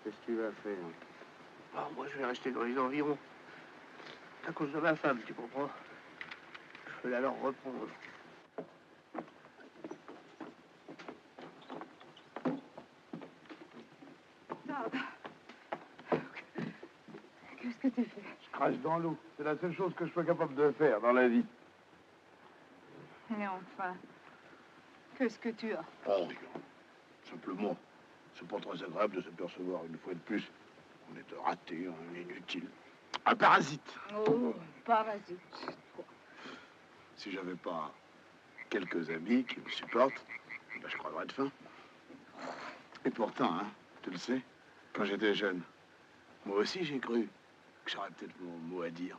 Qu'est-ce que tu vas faire? Alors, moi, je vais rester dans les environs. À cause de ma femme, tu comprends? Je vais la leur reprendre. Qu'est-ce que tu fais? Je crache dans l'eau. C'est la seule chose que je sois capable de faire dans la vie. Mais enfin, qu'est-ce que tu as? Oh, rien. Simplement, c'est pas très agréable de s'apercevoir une fois de plus qu'on est raté, un inutile. Un parasite. Oh, parasite. Si j'avais pas quelques amis qui me supportent, ben je creverais de faim. Et pourtant, hein, tu le sais, quand j'étais jeune, moi aussi j'ai cru que j'aurais peut-être mon mot à dire.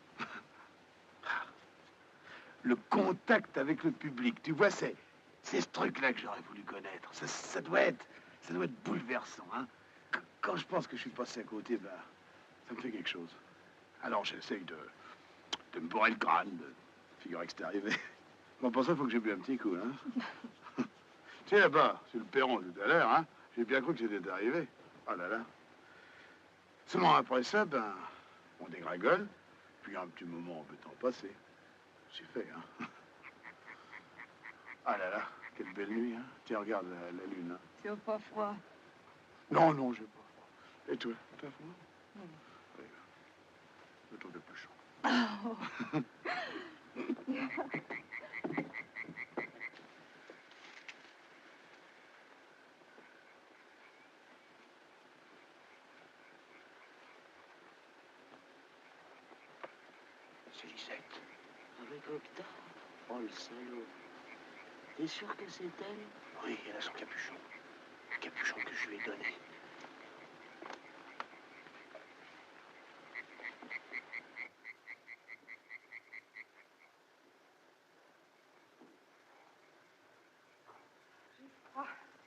Le contact avec le public, tu vois, c'est ce truc-là que j'aurais voulu connaître. Ça doit être bouleversant, hein. Quand je pense que je suis passé à côté, ben, ça me fait quelque chose. Alors j'essaye de me bourrer le crâne, de figurer que c'est arrivé. Bon, pour ça, il faut que j'ai bu un petit coup, hein. Tu sais, là-bas, sur le perron tout à l'heure, hein, j'ai bien cru que c'était arrivé. Oh là là. Seulement après ça, ben, on dégringole, puis un petit moment, on peut t'en passer. C'est fait, hein. Ah là là, quelle belle nuit, hein. Tiens, regarde la lune, hein. Tu n'as pas froid? Non, non, j'ai pas froid. Et toi, t'as froid? Non. Oui, je trouve plus chaud. Oh. C'est Lisette. Avec Octave? Oh, le salaud. T'es sûr que c'est elle? Oui, elle a son capuchon. Le capuchon que je lui ai donné.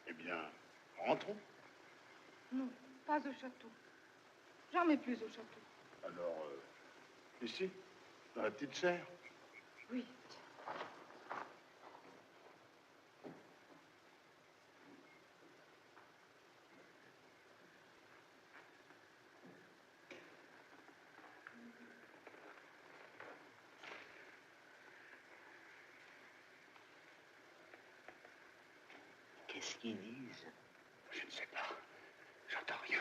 Eh bien, rentrons. Non, pas au château. Jamais plus au château. Alors, ici, dans la petite serre? Oui. Qu'est-ce qu'ils disent? Je ne sais pas. J'entends rien.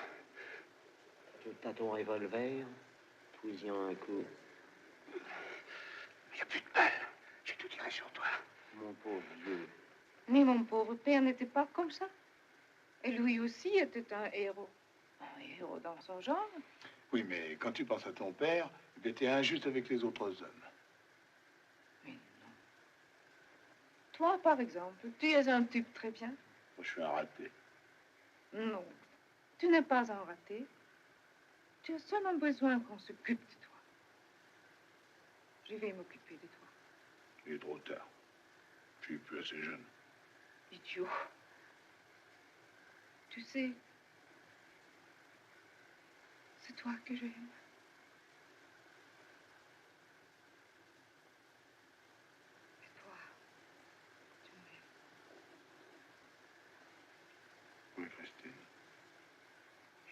T'as ton revolver? Fouille-en un coup. Il n'y a plus de balles. J'ai tout tiré sur toi. Mon pauvre vieux. Mais mon pauvre père n'était pas comme ça. Et lui aussi était un héros. Un héros dans son genre. Oui, mais quand tu penses à ton père, il était injuste avec les autres hommes. Mais non. Toi, par exemple, tu es un type très bien. Moi, je suis un raté. Non, tu n'es pas un raté. Tu as seulement besoin qu'on s'occupe de toi. Je vais m'occuper de toi. Il est trop tard. Je suis plus assez jeune. Idiot. Tu sais, c'est toi que j'aime. Et toi, tu m'aimes. Oui, Christine.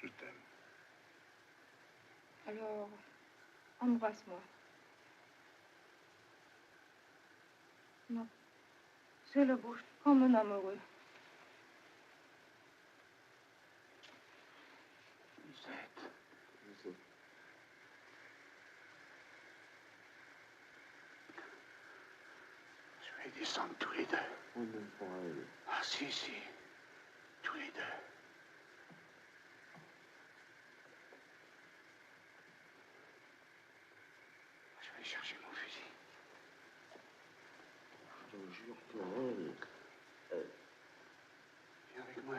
Je t'aime. Alors, embrasse-moi. Non, c'est la bouche comme un amoureux. ensemble tous les deux. Ah, si, si. Tous les deux. Je vais aller chercher mon fusil. Je te jure pour elle. Viens avec moi.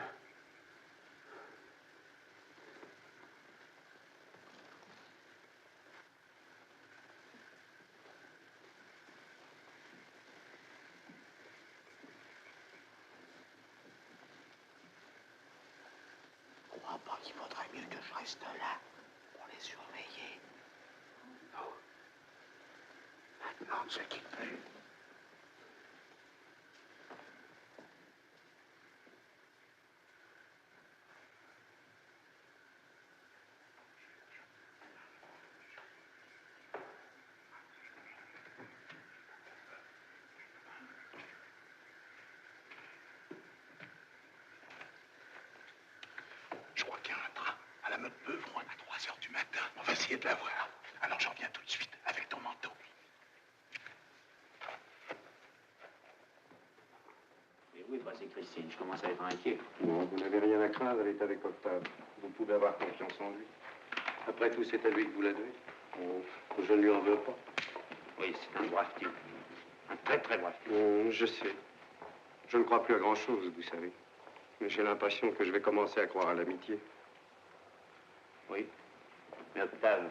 Je crois pas qu'il vaudrait mieux que je reste là pour les surveiller. Non. Maintenant, ne se quitte plus. Je crois qu'il y a un train à la Meute-Beuvron à 3 h du matin. On va essayer de la voir. Alors j'en reviens tout de suite avec ton manteau. Et oui, bah c'est Christine, je commence à être inquiet. Non, vous n'avez rien à craindre, elle est avec Octave. Vous pouvez avoir confiance en lui. Après tout, c'est à lui que vous la devez. Oh, je ne lui en veux pas. Oui, c'est un brave type. Un très très brave type. Je sais. Je ne crois plus à grand-chose, vous savez. Mais j'ai l'impression que je vais commencer à croire à l'amitié. Oui, mais Octave,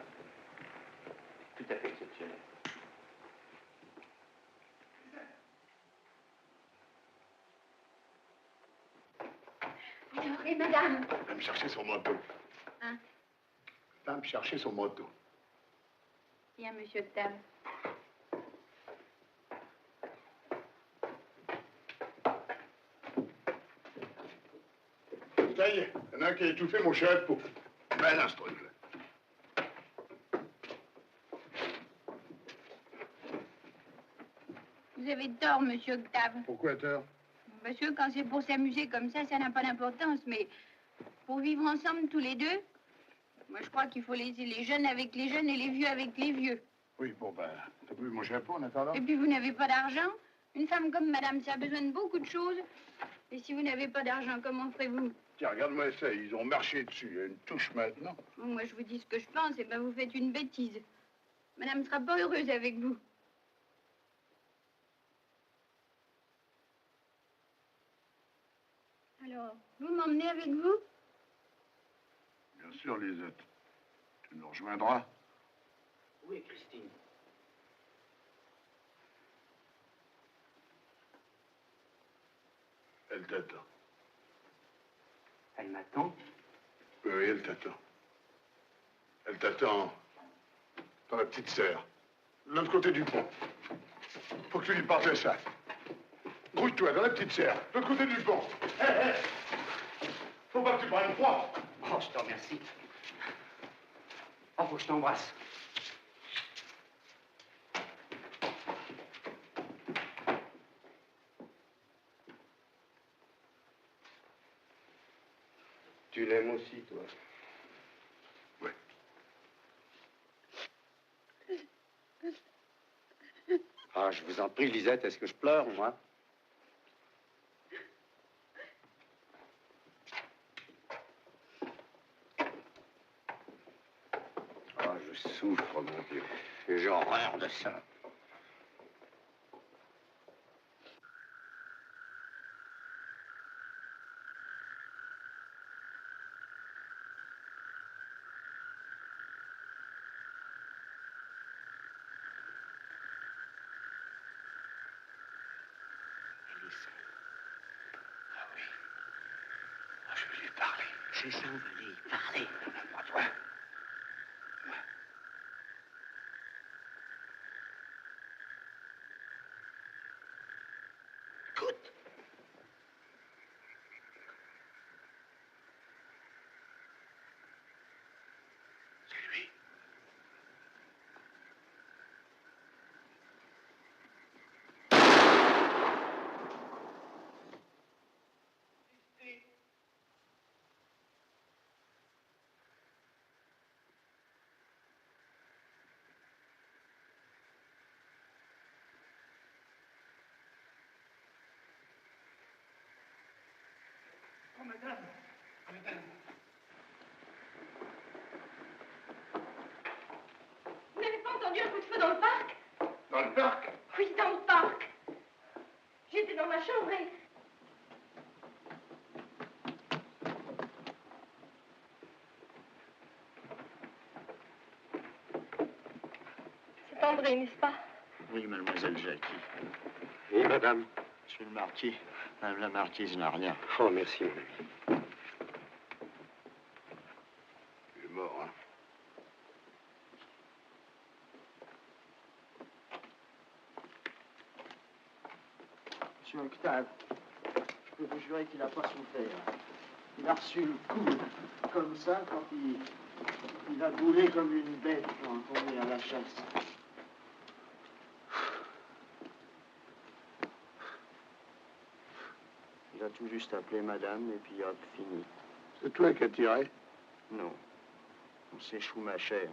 tout à fait exceptionnel. Alors, et madame? Va me chercher son manteau. Hein? Va me chercher son manteau. Bien, monsieur Octave. Ça y est, il y en a un qui a étouffé mon chapeau. Ben, ce truc-là. Vous avez tort, monsieur Octave. Pourquoi tort? Parce que quand c'est pour s'amuser comme ça n'a pas d'importance. Mais pour vivre ensemble tous les deux, moi je crois qu'il faut laisser les jeunes avec les jeunes et les vieux avec les vieux. Oui, bon, ben, t'as vu mon chapeau en attendant? Et puis vous n'avez pas d'argent. Une femme comme madame, ça a besoin de beaucoup de choses. Et si vous n'avez pas d'argent, comment ferez-vous? Tiens, regarde-moi ça, ils ont marché dessus. Il y a une touche maintenant. Bon, moi je vous dis ce que je pense, et ben vous faites une bêtise. Madame sera pas heureuse avec vous. Alors, vous m'emmenez avec vous? Bien sûr, Lisette. Tu nous rejoindras. Oui, Christine. Elle t'attend. Elle m'attend? Oui, elle t'attend. Elle t'attend dans la petite serre, de l'autre côté du pont. Faut que tu lui partes ça. Grouille-toi dans la petite serre, de l'autre côté du pont. Hé, hé! Faut pas que tu prennes froid. Oh, je te remercie. Oh, faut que je t'embrasse. Tu l'aimes aussi, toi? Oui. Ah, je vous en prie, Lisette, est-ce que je pleure, moi? Ah, je souffre, mon Dieu. J'ai horreur de ça. Ah oui. Ah, je vais lui parler. C'est ça, on va lui parler. À toi. Écoute. C'est lui. madame. Madame. Vous n'avez pas entendu un coup de feu dans le parc? Dans le parc? Oui, dans le parc. J'étais dans ma chambre et... C'est André, n'est-ce pas? Oui, mademoiselle Jackie. Oui, madame. Monsieur le marquis, madame la marquise n'a rien. Oh, merci, mon ami. Il est mort, hein? Monsieur Octave, je peux vous jurer qu'il n'a pas souffert. Il a reçu le coup, comme ça, quand il a boulé comme une bête quand on est à la chasse. Il a tout juste appelé madame, et puis hop, fini. C'est toi qui as tiré? Non. C'est Schumacher.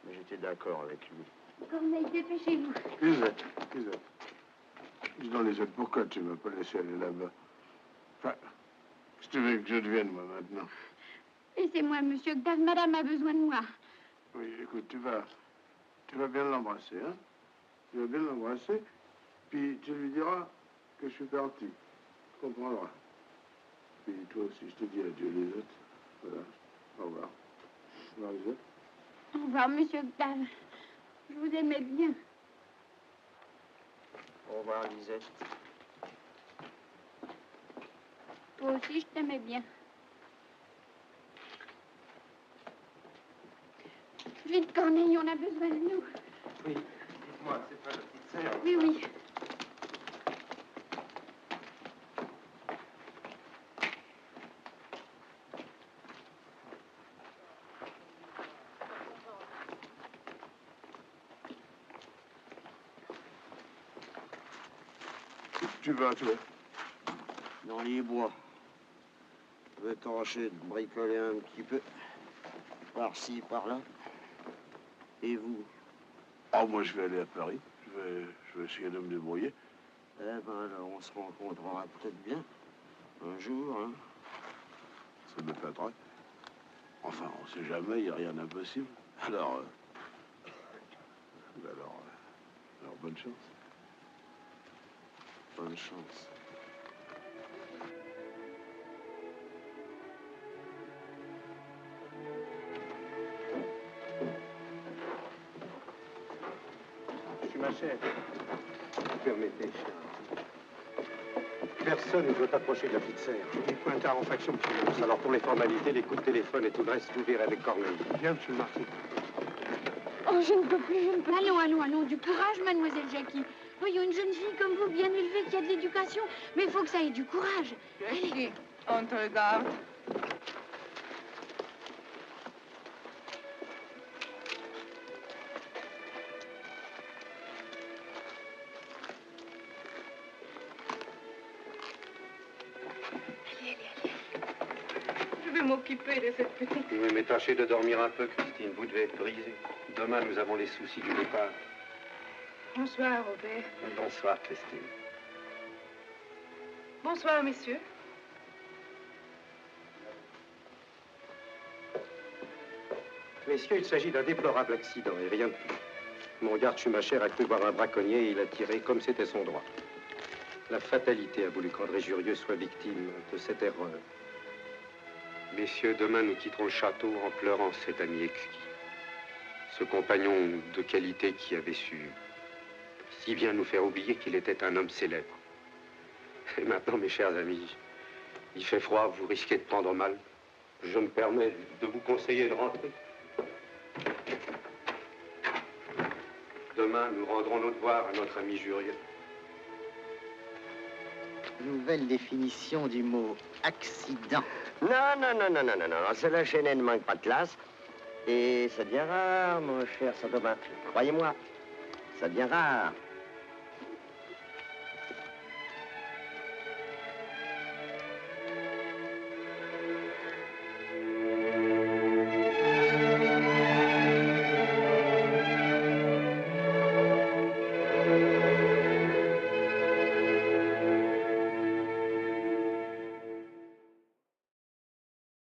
Mais j'étais d'accord avec lui. Corneille, dépêchez-vous. Lisette. Dis donc, Lisette, pourquoi tu ne m'as pas laissé aller là-bas? Enfin, qu'est-ce que tu veux que je devienne, moi, maintenant? Laissez-moi, monsieur Octave, madame a besoin de moi. Oui, écoute, tu vas bien l'embrasser, hein? Tu vas bien l'embrasser, puis tu lui diras que je suis parti. Tu comprendras. Puis toi aussi, je te dis adieu, Lisette. Voilà. Au revoir. Au revoir, Lisette. Au revoir, monsieur Octave. Je vous aimais bien. Au revoir, Lisette. Toi aussi, je t'aimais bien. Vite, Corneille, on a besoin de nous. Oui, dites-moi, c'est pas la petite sœur? Oui, oui. Tu vas, toi? Dans les bois. Je vais tâcher de bricoler un petit peu. Par-ci, par-là. Et vous? Ah, moi, je vais aller à Paris. Je vais essayer de me débrouiller. Eh ben, alors, on se rencontrera peut-être bien. Un jour, hein. Ça me flatterait. Enfin, on sait jamais, il n'y a rien d'impossible. Alors, bonne chance. Bonne chance. Schumacher, vous permettez, cher. Personne ne doit approcher de la petite serre. Il est pointard en faction, monsieur le marquis. Alors, pour les formalités, les coups de téléphone et tout le reste, vous verrez avec Corneille. Bien, monsieur le marquis. Oh, je ne peux plus, je ne peux plus. Allons, du courage, mademoiselle Jackie. Voyons, une jeune fille comme vous, bien élevée, qui a de l'éducation. Mais il faut que ça ait du courage. Jackie, on te regarde. Je vais m'occuper de cette petite. Oui, mais tâchez de dormir un peu, Christine. Vous devez être brisée. Demain, nous avons les soucis du départ. Bonsoir, Robert. Bonsoir, Christine. Bonsoir, messieurs. Messieurs, il s'agit d'un déplorable accident et rien de plus. Mon garde Schumacher a cru voir un braconnier et il a tiré comme c'était son droit. La fatalité a voulu qu'André Jurieux soit victime de cette erreur. Messieurs, demain nous quitterons le château en pleurant cet ami exquis. Ce compagnon de qualité qui avait su si bien nous faire oublier qu'il était un homme célèbre. Et maintenant, mes chers amis, il fait froid, vous risquez de prendre mal. Je me permets de vous conseiller de rentrer. Demain, nous rendrons nos devoirs à notre ami Jurieux. Nouvelle définition du mot accident. Non, cela chaîne ne manque pas de classe. Et ça devient rare, mon cher Saint-Thomas. Croyez-moi, ça devient rare.